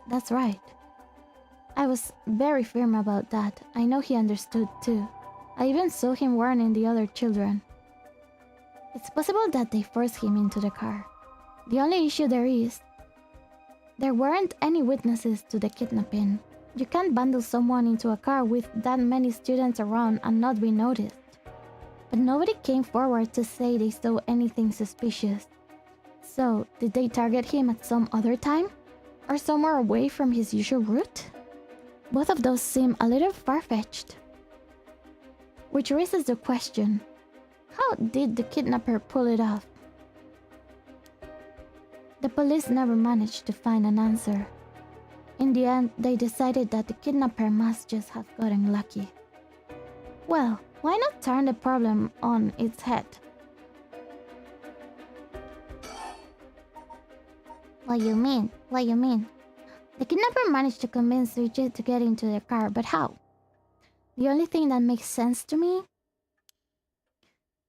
That's right. I was very firm about that. I know he understood too. I even saw him warning the other children. It's possible that they forced him into the car. The only issue there weren't any witnesses to the kidnapping. You can't bundle someone into a car with that many students around and not be noticed. But nobody came forward to say they saw anything suspicious. So, did they target him at some other time? Or somewhere away from his usual route? Both of those seem a little far-fetched. Which raises the question, how did the kidnapper pull it off? The police never managed to find an answer. In the end, they decided that the kidnapper must just have gotten lucky. Well, why not turn the problem on its head? What you mean? What you mean? The kidnapper managed to convince Shuichi to get into the car, but how? The only thing that makes sense to me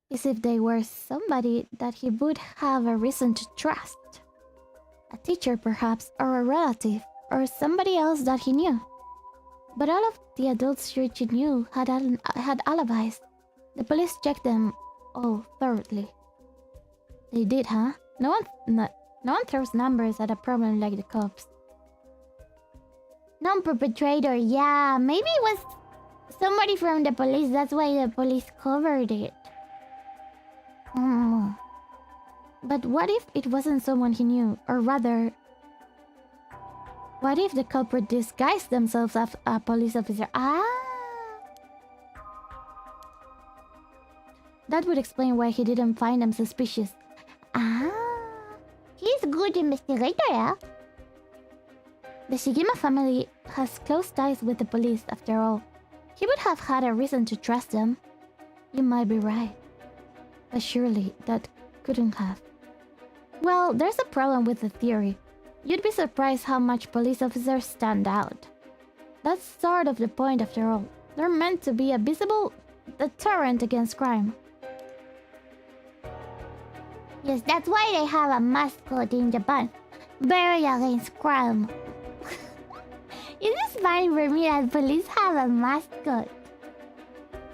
is if they were somebody that he would have a reason to trust. A teacher, perhaps, or a relative, or somebody else that he knew. But all of the adults Shuichi knew had alibis. The police checked them all thoroughly. They did, huh? No one throws numbers at a problem like the cops. Non-perpetrator, yeah. Maybe it was somebody from the police. That's why the police covered it. But what if it wasn't someone he knew? Or rather, what if the culprit disguised themselves as a police officer? That would explain why he didn't find them suspicious. He's a good investigator, yeah? The Shigema family has close ties with the police, after all. He would have had a reason to trust them. You might be right. But surely that couldn't have. Well, there's a problem with the theory. You'd be surprised how much police officers stand out. That's sort of the point, after all. They're meant to be a visible deterrent against crime. Yes, that's why they have a mascot in Japan. Very against crime. funny for me that police have a mascot.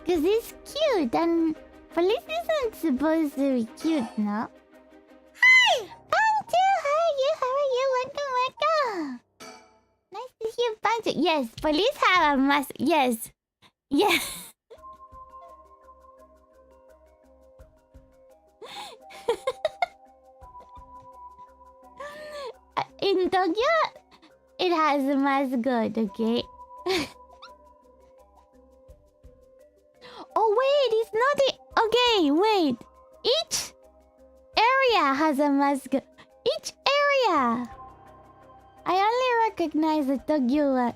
Because it's cute and police isn't supposed to be cute, no? Hi! Pancho! How are you? Welcome. Nice to see you, Pancho. Yes, police have a mascot. Yes. Yes. In Tokyo, it has a mascot, okay? Oh, wait, it's not the... Okay, wait. Each area has a mascot. Each area. I only recognize the Tokyo one.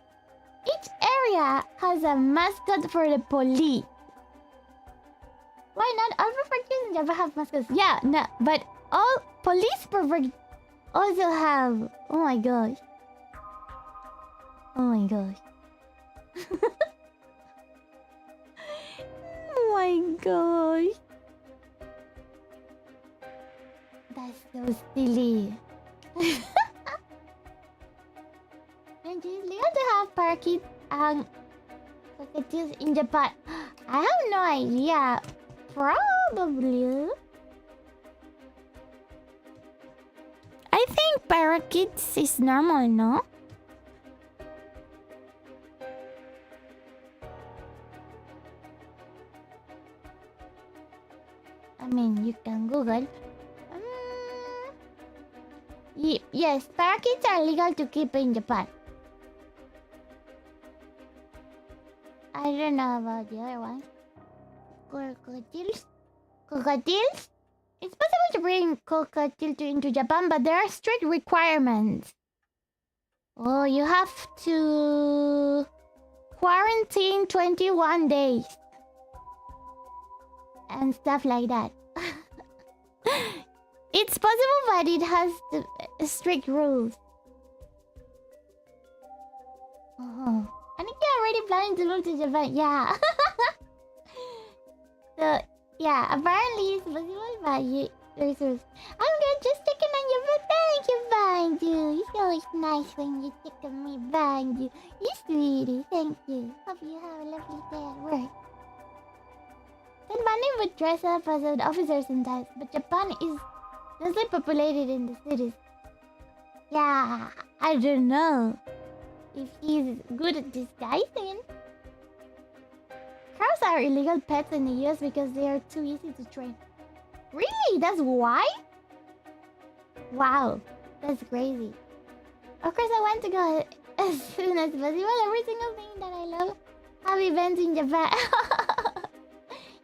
Each area has a mascot for the police. Why not? All prefectures in Japan have mascots. Yeah, no, but all police prefectures also have... Oh my gosh. Oh my gosh. Oh my gosh. That's so silly. And it's legal to have parakeets and cockatoos in Japan. I have no idea. Probably. I think parakeets is normal, no? I mean, you can Google. Yes, parakeets are legal to keep in Japan. I don't know about the other ones. Cockatiels? Cockatiels? It's possible to bring cockatiels into Japan, but there are strict requirements. Oh, you have to quarantine 21 days. And stuff like that. It's possible, but it has strict rules. Oh. I think you're already planning to move to Japan. Yeah. So, yeah, apparently it's possible, but there's rules. I'm good, just checking on you, but thank you, Banju. It's always nice when you check on me, Banju. You sweetie, thank you. Hope you have a lovely day at work. Then Bunny would dress up as an officer sometimes, but Japan is densely populated in the cities. Yeah, I don't know if he's good at disguising. Crows are illegal pets in the US because they are too easy to train. Really? That's why? Wow, that's crazy. Of course, I want to go as soon as possible. Every single thing that I love have events in Japan.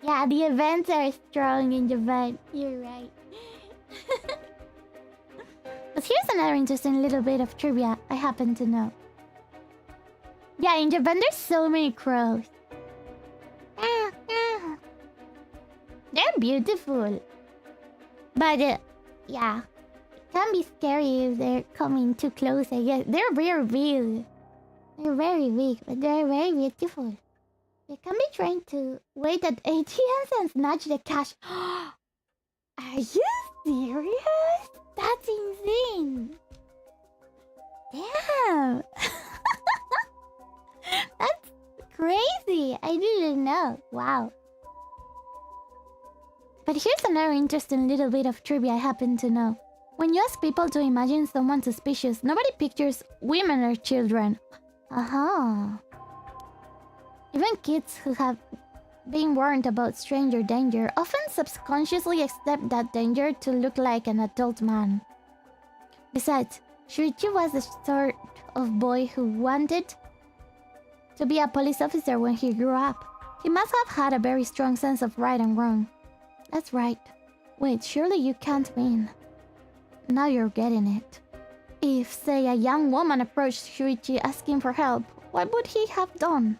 Yeah, the events are strong in Japan. You're right. But here's another interesting little bit of trivia I happen to know. Yeah, in Japan there's so many crows. They're beautiful. But, yeah. It can be scary if they're coming too close, I guess. They're very big. They're very big, but they're very beautiful. They can be trained to wait at ATMs and snatch the cash. Are you serious? That's insane. Damn. That's crazy. I didn't know. Wow. But here's another interesting little bit of trivia I happen to know. When you ask people to imagine someone suspicious, nobody pictures women or children. Aha. Even kids who have been warned about stranger danger often subconsciously accept that danger to look like an adult man. Besides, Shuichi was the sort of boy who wanted to be a police officer when he grew up. He must have had a very strong sense of right and wrong. That's right. Wait, surely you can't mean... Now you're getting it. If, say, a young woman approached Shuichi asking for help, what would he have done?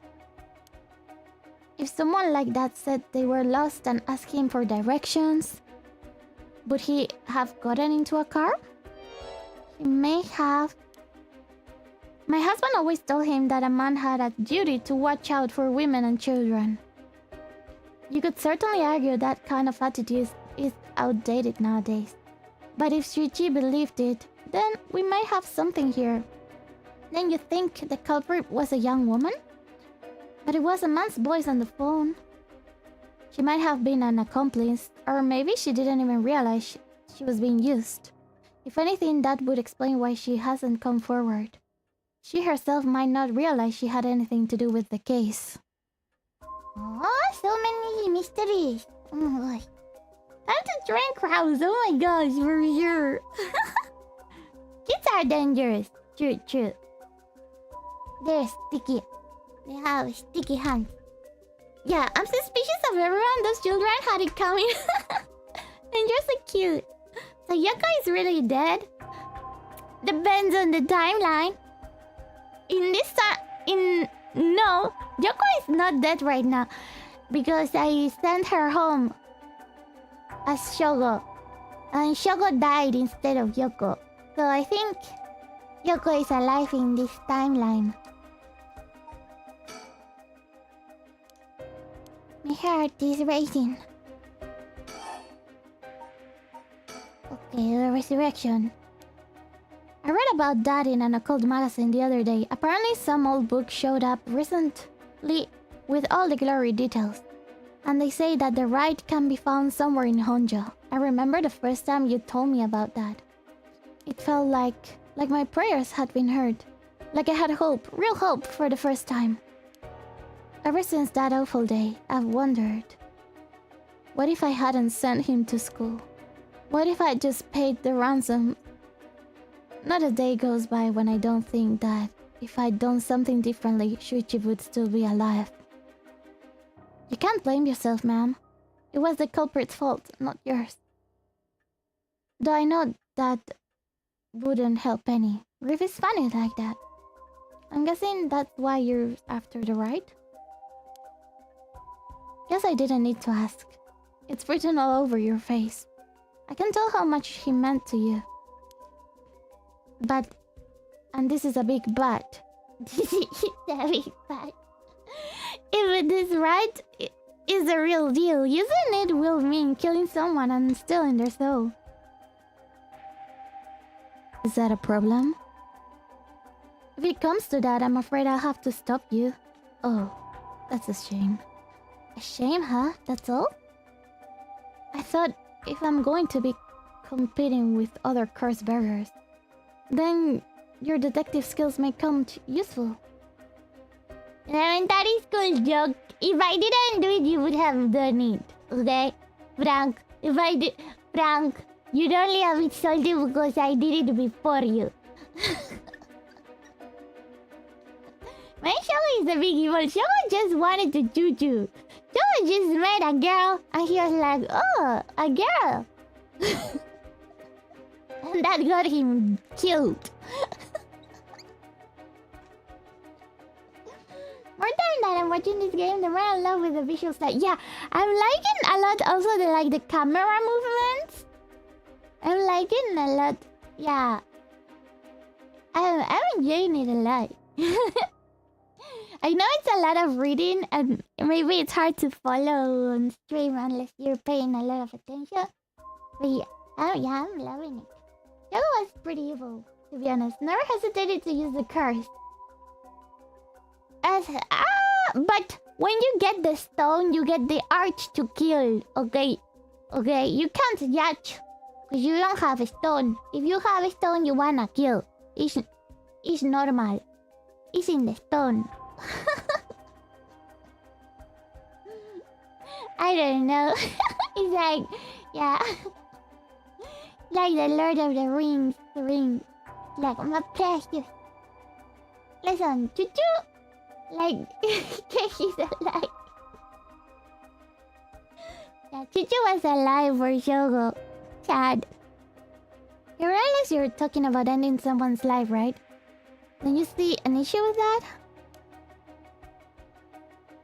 If someone like that said they were lost and asked him for directions, would he have gotten into a car? He may have... My husband always told him that a man had a duty to watch out for women and children. You could certainly argue that kind of attitude is outdated nowadays. But if Shuichi believed it, then we might have something here. Then you think the culprit was a young woman? But it was a man's voice on the phone. She might have been an accomplice, or maybe she didn't even realize she was being used. If anything, that would explain why she hasn't come forward. She herself might not realize she had anything to do with the case. Oh, so many mysteries. Oh my gosh. Time to drink, Krause. Oh my gosh, for sure. Kids are dangerous. True, true. They're sticky. They have sticky hands. Yeah, I'm suspicious of everyone. Those children had it coming. And you're so cute. So Yoko is really dead? Depends on the timeline. No, Yoko is not dead right now. Because I sent her home as Shogo. And Shogo died instead of Yoko. So I think Yoko is alive in this timeline. My heart is racing. Okay, the resurrection. I read about that in an occult magazine the other day. Apparently some old book showed up recently with all the glory details. And they say that the rite can be found somewhere in Honjo. I remember the first time you told me about that. It felt like my prayers had been heard. Like I had hope, real hope for the first time. Ever since that awful day, I've wondered. What if I hadn't sent him to school? What if I just paid the ransom? Not a day goes by when I don't think that if I'd done something differently, Shuichi would still be alive. You can't blame yourself, ma'am. It was the culprit's fault, not yours. Though I know that wouldn't help any. Grief is funny like that. I'm guessing that's why you're after the right? Guess I didn't need to ask. It's written all over your face. I can tell how much he meant to you. But, and this is a big but. This is a big but. If it is right, it is a real deal. Using it will mean killing someone and stealing their soul. Is that a problem? If it comes to that, I'm afraid I'll have to stop you. Oh, that's a shame. A shame, huh? That's all? I thought if I'm going to be competing with other curse bearers, then your detective skills may come useful. Elementary school joke. If I didn't do it, you would have done it. Okay? Frank, if I did... Frank, you'd only have it salty because I did it before you. My Shogo is a big evil. Shogo just wanted to choo-choo. Shogo just met a girl and he was like, oh, a girl. And that got him killed. More time that I'm watching this game, the more I'm in love with the visual style. Yeah, I'm liking a lot also the camera movements. I'm liking a lot. Yeah. I'm enjoying it a lot. I know it's a lot of reading and maybe it's hard to follow on stream unless you're paying a lot of attention. But yeah, I'm loving it. Shogo was pretty evil, to be honest. Never hesitated to use the curse. But when you get the stone, you get the arch to kill. Okay, you can't judge because you don't have a stone. If you have a stone, you wanna kill. It's normal. It's in the stone. I don't know. It's like, yeah. Like the Lord of the Rings. The ring. Like, my precious. Listen, choo-choo. Like, he's alive. Yeah, Choo-choo was alive for Shogo. Sad. You realize you're talking about ending someone's life, right? Don't you see an issue with that?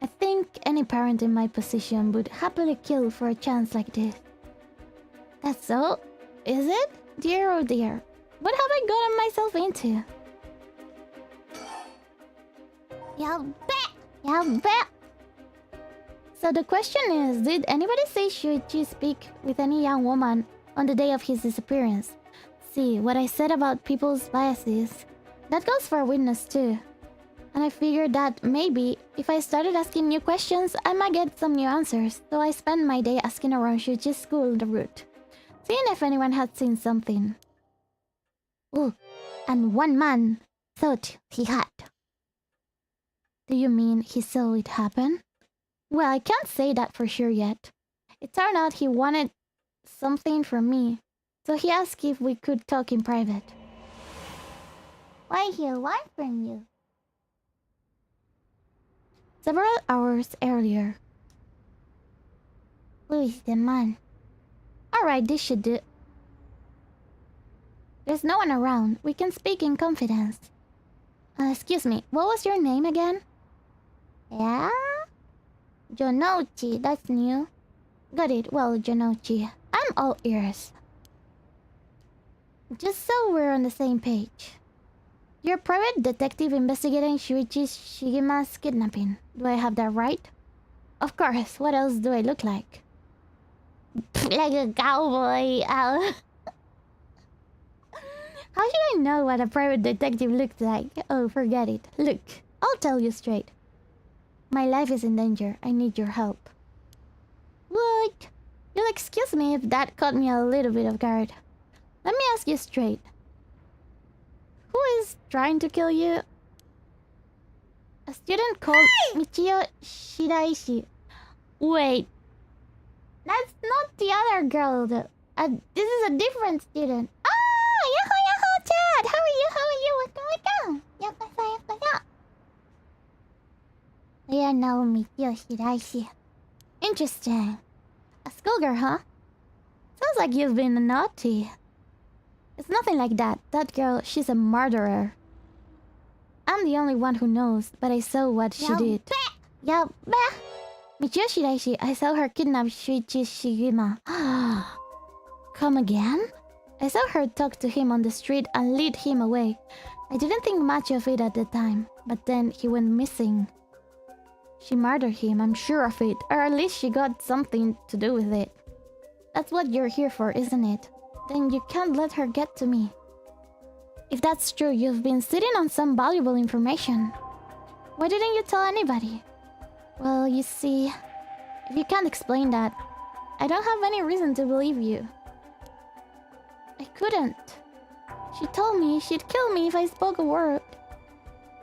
I think any parent in my position would happily kill for a chance like this. That's so? Is it? Dear oh dear. What have I gotten myself into? Yeah, bet. So the question is, did anybody say Shuichi speak with any young woman on the day of his disappearance? See, what I said about people's biases. That goes for witness too. And I figured that maybe if I started asking new questions, I might get some new answers. So I spent my day asking around Shuichi's school route, seeing if anyone had seen something. Ooh, and one man thought he had. Do you mean he saw it happen? Well, I can't say that for sure yet. It turned out he wanted something from me, so he asked if we could talk in private. Why he want from you? Several hours earlier. Who is the man? Alright, this should do. There's no one around. We can speak in confidence. Excuse me, what was your name again? Yeah? Jonouchi, that's new. Got it. Well, Jonouchi, I'm all ears. Just so we're on the same page. You're a private detective investigating Shuichi Shigima's kidnapping. Do I have that right? Of course. What else do I look like? Like a cowboy. How should I know what a private detective looks like? Oh, forget it. Look, I'll tell you straight. My life is in danger. I need your help. What? You'll excuse me if that caught me a little bit off guard. Let me ask you straight. Who is trying to kill you? A student called Michio Shiraishi. Wait. That's not the other girl though. This is a different student. Ah! Yahoo yahoo chat! How are you? How are you? Welcome, welcome. Yokoso, yokoso. We are now Michio Shiraishi. Interesting. A schoolgirl, huh? Sounds like you've been naughty. It's nothing like that. That girl, she's a murderer. I'm the only one who knows, but I saw what she did. Michio Shiraishi, I saw her kidnap Shuichi Shigima. Come again? I saw her talk to him on the street and lead him away. I didn't think much of it at the time, but then he went missing. She murdered him, I'm sure of it, or at least she got something to do with it. That's what you're here for, isn't it? Then you can't let her get to me. If that's true, you've been sitting on some valuable information. Why didn't you tell anybody? Well, you see, if you can't explain that, I don't have any reason to believe you. I couldn't. She told me she'd kill me if I spoke a word.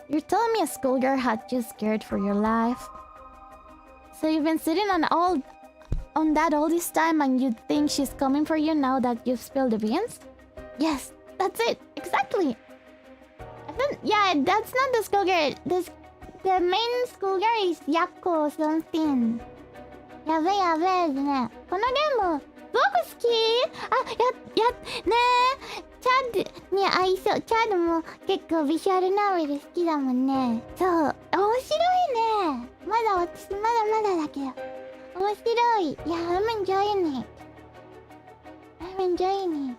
You're telling me a schoolgirl had you scared for your life? So you've been sitting on that all this time and you think she's coming for you now that you've spilled the beans? Yes, that's it. Exactly. Yeah, that's not the schoolgirl. The main schoolgirl is Yako or something. やべえやべえですね。このゲーム、僕好き。ねえ。チャードに合いそう。チャードも結構ビジュアルノベル好きだもんね。そう。面白いね。私まだだけど。面白い。いや、I'm enjoying it. I'm enjoying it.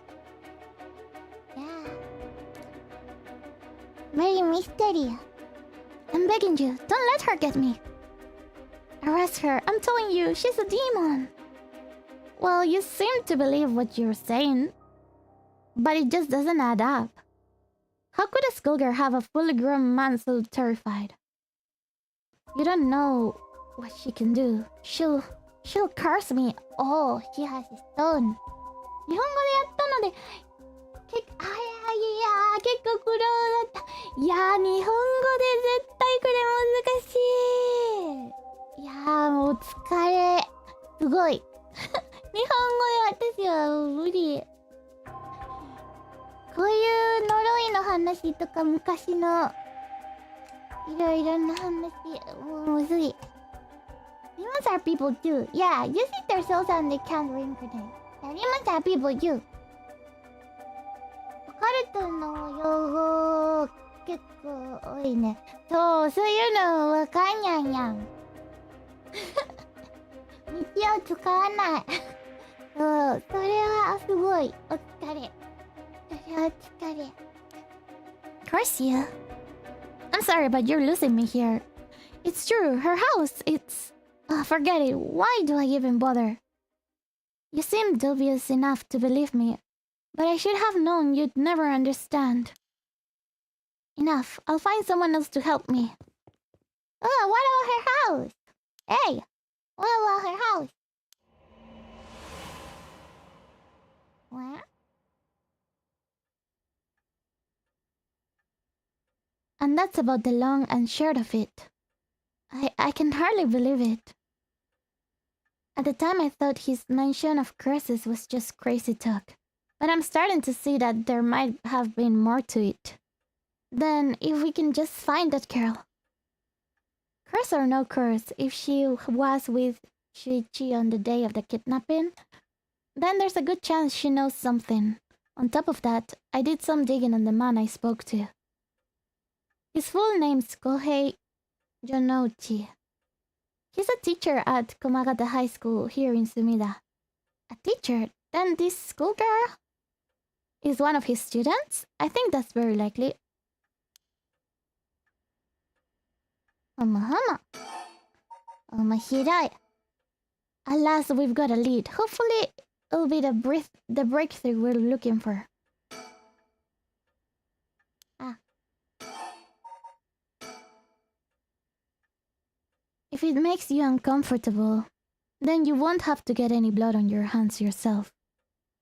Yeah. Very mysterious. I'm begging you, don't let her get me. Arrest her. I'm telling you, she's a demon. Well, you seem to believe what you're saying, but it just doesn't add up. How could a schoolgirl have a fully grown man so terrified? You don't know what she can do. She'll curse me. Oh, she has a stone. 日本語でやったので、結構苦労だった。いやー、日本語で絶対これ難しい。いやー、もう疲れ。すごい。日本語で私は無理。こういう呪いの話とか昔のいろいろな話、もうむずい。Demons are people too. Yeah, you see their souls and they can't reincarnate. Demons are people too. オカルトの用語結構多いね。そう、そういうのわかんないやん。道を使わない。そう、それはすごいお疲れ。それはお疲れ。Curse you. I'm sorry, but you're losing me here. It's true, her house, it's... forget it. Why do I even bother? You seem dubious enough to believe me, but I should have known you'd never understand. Enough. I'll find someone else to help me. Oh, what about her house? Hey, what about her house? What? And that's about the long and short of it. I can hardly believe it. At the time, I thought his mention of curses was just crazy talk. But I'm starting to see that there might have been more to it. Then, if we can just find that girl. Curse or no curse, if she was with Shuichi on the day of the kidnapping, then there's a good chance she knows something. On top of that, I did some digging on the man I spoke to. His full name's Kohei Jonouchi. He's a teacher at Komagata High School here in Sumida. A teacher? Then this schoolgirl is one of his students? I think that's very likely. Hama. Hiroi. Alas, we've got a lead. Hopefully, it'll be the breakthrough we're looking for. If it makes you uncomfortable, then you won't have to get any blood on your hands yourself.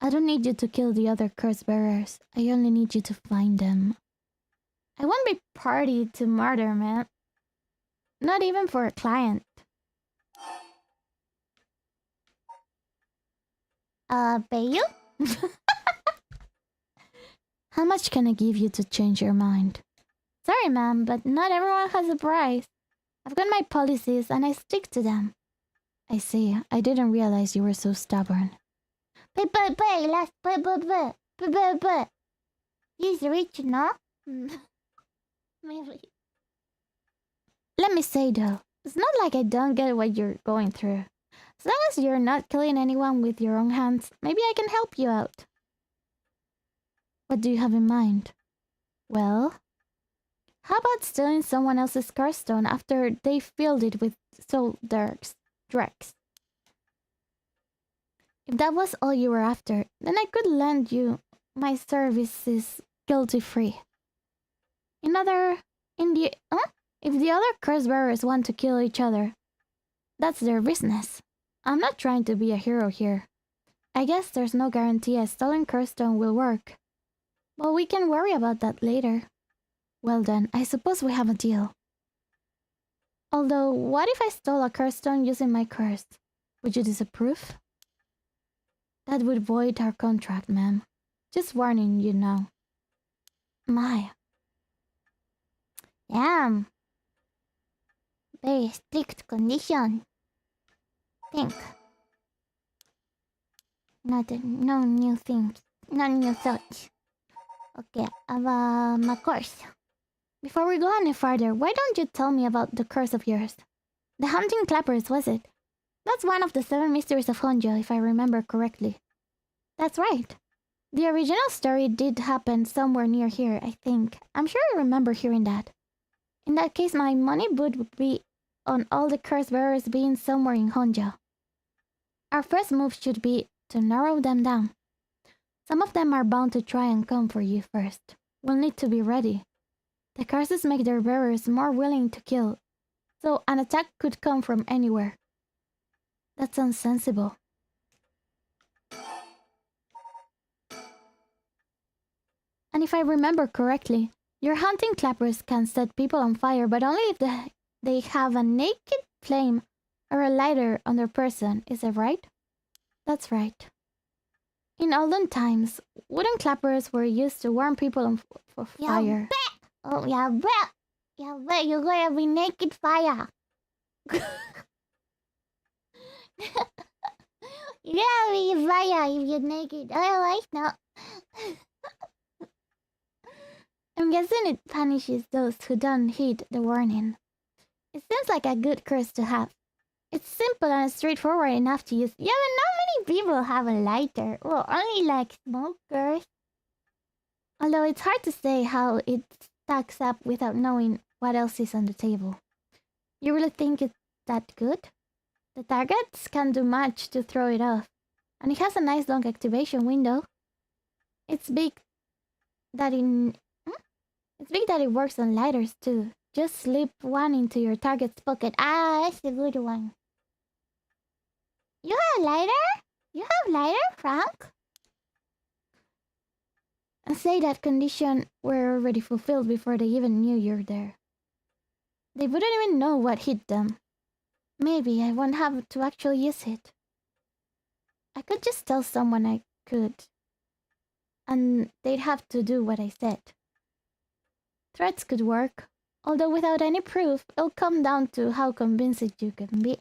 I don't need you to kill the other curse bearers. I only need you to find them. I won't be party to murder, man. Not even for a client. Pay you? How much can I give you to change your mind? Sorry, ma'am, but not everyone has a price. I've got my policies and I stick to them. I see. I didn't realize you were so stubborn. He's rich, no? Maybe. Let me say though, it's not like I don't get what you're going through. As long as you're not killing anyone with your own hands, maybe I can help you out. What do you have in mind? Well, how about stealing someone else's carstone after they filled it with soul dregs? If that was all you were after, then I could lend you my services guilty-free. If the other curse bearers want to kill each other, that's their business. I'm not trying to be a hero here. I guess there's no guarantee a stolen curstone will work. But we can worry about that later. Well then, I suppose we have a deal. Although, what if I stole a curstone using my curse? Would you disapprove? That would void our contract, ma'am. Just warning you now. My. Yeah. Very strict condition. Think. No new things. No new thoughts. Okay, of course. Before we go any further, why don't you tell me about the curse of yours? The hunting clappers, was it? That's one of the 7 mysteries of Honjo, if I remember correctly. That's right. The original story did happen somewhere near here, I think. I'm sure I remember hearing that. In that case, my money would be on all the curse bearers being somewhere in Honjo. Our first move should be to narrow them down. Some of them are bound to try and come for you first. We'll need to be ready. The curses make their bearers more willing to kill, so an attack could come from anywhere. That's unsensible. And if I remember correctly, your hunting clappers can set people on fire, but only if they have a naked flame or a lighter on their person, is that right? That's right. In olden times, wooden clappers were used to warn people for fire. Oh, yeah, bet you're gonna be naked fire. You're gonna be fire if you're naked. Otherwise, no. I'm guessing it punishes those who don't heed the warning. It seems like a good curse to have. It's simple and straightforward enough to use. Yeah, but not many people have a lighter. Well, only like smokers. Although it's hard to say how it stacks up without knowing what else is on the table. You really think it's that good? The targets can't do much to throw it off. And it has a nice long activation window. It's big that It's big that it works on lighters too. Just slip one into your target's pocket. Ah, that's a good one. You have lighter? You have lighter, Frank? And say that condition were already fulfilled before they even knew you're there. They wouldn't even know what hit them. Maybe I won't have to actually use it. I could just tell someone I could. And they'd have to do what I said. Threats could work, although without any proof, it'll come down to how convincing you can be.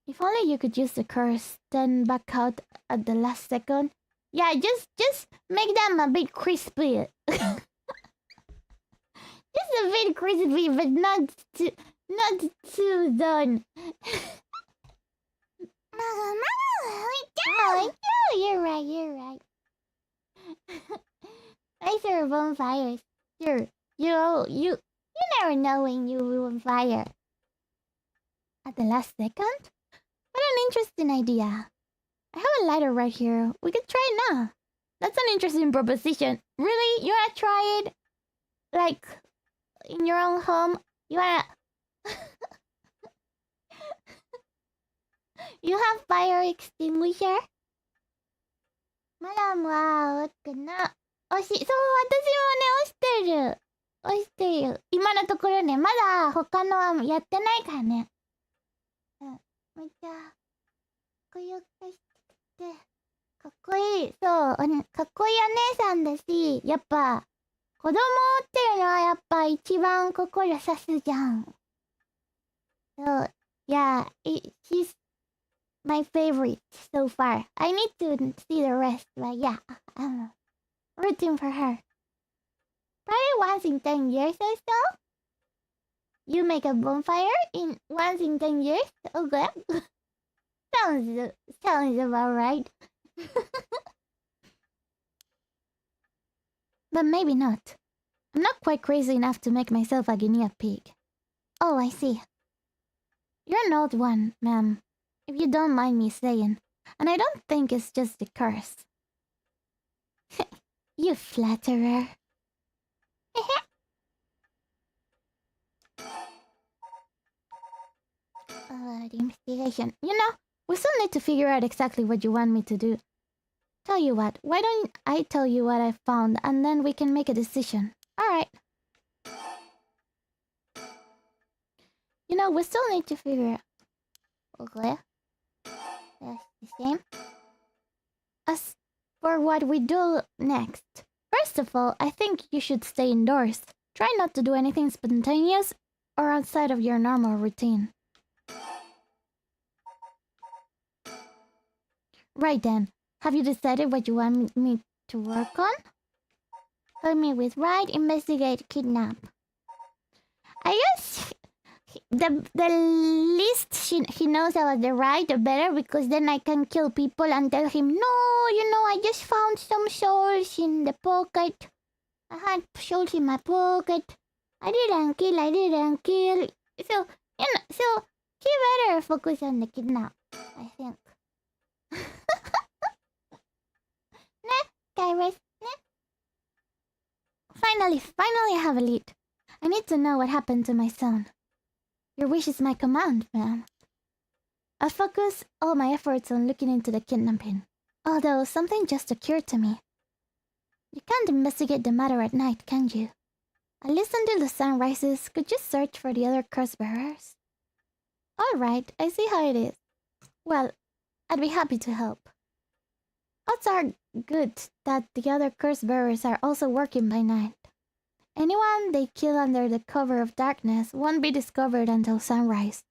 If only you could use the curse, then back out at the last second. Yeah, just make them a bit crispy. Just a bit crispy, but not too done. Oh, you're right. Nice are bonfires. Sure. You never know when you will on fire. At the last second? What an interesting idea. I have a lighter right here. We could try it now. That's an interesting proposition. Really? You wanna try it? Like, in your own home? You wanna... You have fire extinguisher? Madam, wow, whatかな。そう、私もね、押してる。今のところね、まだ他のはやってないからね。めっちゃ、かっこよくして、かっこいい。そう、かっこいいお姉さんだし、やっぱ、子供っていうのはやっぱ一番心刺すじゃん。そう、yeah, she's my favorite so far. I need to see the rest, but yeah, I'm rooting for her. Probably once in 10 years or so. You make a bonfire once in 10 years? Okay. Sounds about right. But maybe not. I'm not quite crazy enough to make myself a guinea pig. Oh, I see. You're an old one, ma'am. If you don't mind me saying. And I don't think it's just the curse. You flatterer. The investigation. You know, we still need to figure out exactly what you want me to do. Tell you what, why don't I tell you what I found and then we can make a decision. Alright. You know, we still need to figure out... Okay. That's the same. As for what we do next. First of all, I think you should stay indoors. Try not to do anything spontaneous or outside of your normal routine. Right then, have you decided what you want me to work on? Help me with right, investigate, kidnap. I guess the least he knows about the right, the better, because then I can kill people and tell him, no, you know, I just found some souls in the pocket. I had souls in my pocket. I didn't kill. So, you know, so he better focus on the kidnap, I think. Kairos, Finally, I have a lead. I need to know what happened to my son. Your wish is my command, ma'am. I'll focus all my efforts on looking into the kidnapping. Although something just occurred to me. You can't investigate the matter at night, can you? At least until the sun rises, could you search for the other curse bearers? Alright, I see how it is. Well, I'd be happy to help. Odds are good that the other curse bearers are also working by night. Anyone they kill under the cover of darkness won't be discovered until sunrise.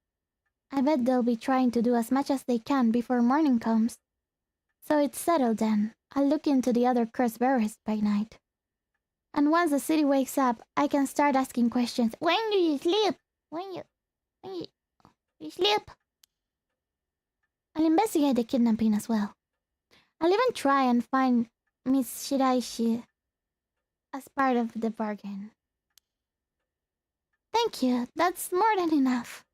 I bet they'll be trying to do as much as they can before morning comes. So it's settled then. I'll look into the other curse bearers by night. And once the city wakes up, I can start asking questions. When do you sleep? When you sleep? I'll investigate the kidnapping as well. I'll even try and find Miss Shiraishi as part of the bargain. Thank you. That's more than enough.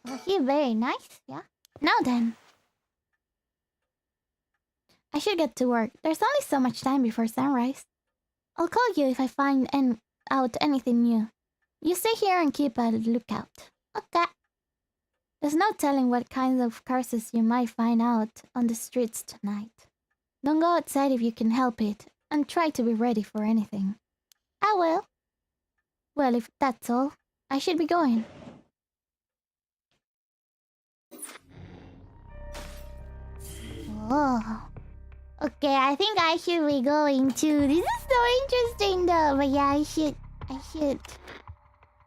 Oh, he's very nice, yeah? Now then. I should get to work. There's only so much time before sunrise. I'll call you if I find out anything new. You stay here and keep a lookout. Okay. There's no telling what kinds of curses you might find out on the streets tonight. Don't go outside if you can help it, and try to be ready for anything. I will. Well, if that's all, I should be going. Oh. Okay, I think I should be going too. This is so interesting though, but yeah, I should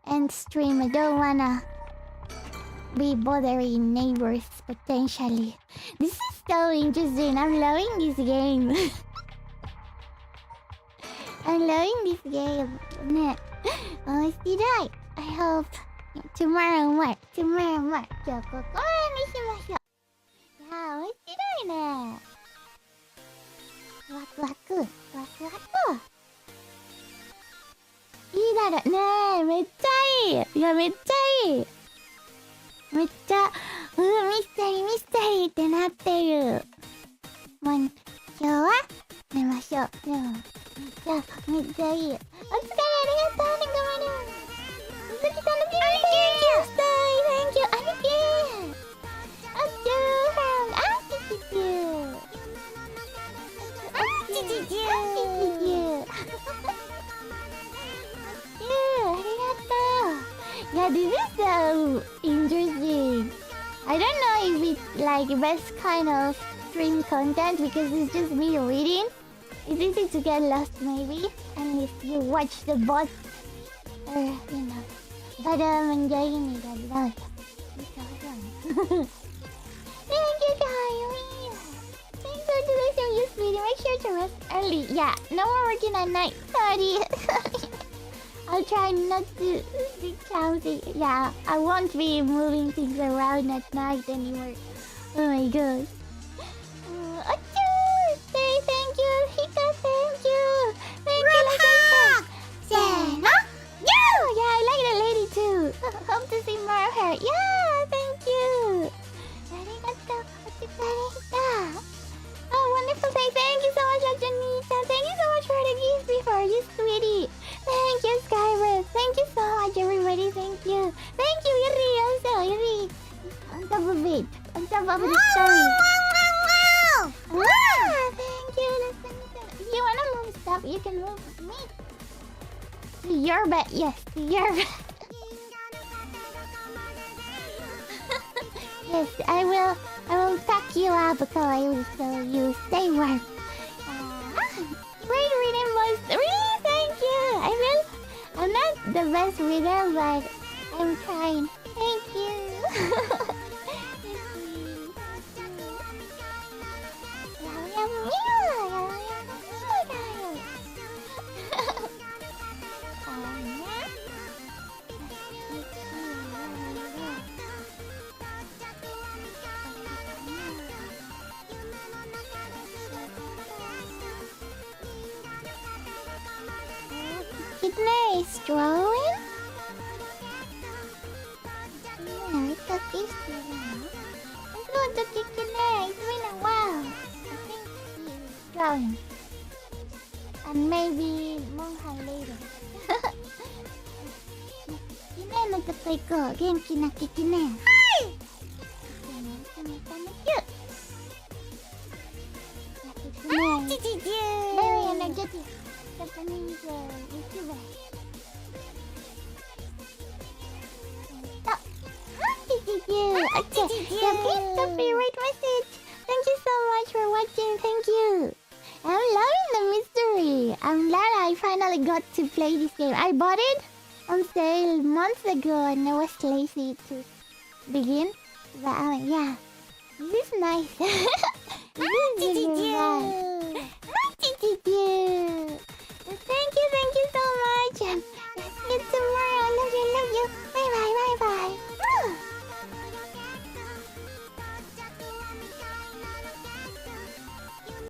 end stream. I don't wanna be bothering neighbors potentially. This is so interesting. I'm loving this game. I'm loving this game. Oh, see that? I hope tomorrow more. Tomorrow more. じゃあここまでにしましょう。いやー、面白いね。ワクワクワクワク。いいだろねえ、めっちゃいい。いや、めっちゃいい。めっちゃ、ミステリーミステリーってなってる。もう、今日は寝ましょう。でも、めっちゃいい。お疲れ、ありがとうね、頑張ります。鈴木さんのピンクスタイ、Thank you, ありがとう。あっちゅー、あっちちちゅー。あっちちちゅー。あっちちちゅー。ありがとう。Yeah, this is so interesting. I don't know if it's like best kind of stream content because it's just me reading. It's easy to get lost maybe, and if you watch the bot, or you know. But I'm enjoying it a lot. It's so fun. Thank you, Kylie. Thanks for today's show, you sweetie. Make sure to rest early. Yeah, no more working at night. Sorry. I'll try not to be clumsy. Yeah, I won't be moving things around at night anymore. Oh my gosh. Say thank you. Hika, thank you. Thank you, Lazarus. Sena? Yeah, I like the lady too. Hope to see more of her. Yeah, thank you. Arigato. Otsukareshita. Oh, wonderful. Thank you so much, Janita. Thank you so much for the gift before, you sweetie. Thank you, Skybird. Thank you so much, everybody. Thank you. Thank you, Yuri. Also, Yuri. On top of it. On top of the story. Thank you. If you wanna move stuff, you can move with me. To your bed. Yes, to your bed. Yes, I will pack you up, Kawaii, so you stay warm. Great reading voice. Really? Thank you. I'm not the best reader, but I'm trying. Thank you. Kidney is drawing? Yeah, it's a fish. Let's go to Kidney. It's been a while. I think he's drawing. And maybe Monhai later. Kidney のとこ行こう。元気なキキネ。はい。Very energetic. Japanese YouTuber. Okay. Yeah, please don't be right message. Thank you so much for watching. Thank you. I'm loving the mystery. I'm glad I finally got to play this game. I bought it on sale months ago and I was lazy to begin. But yeah, this is nice. This is really nice.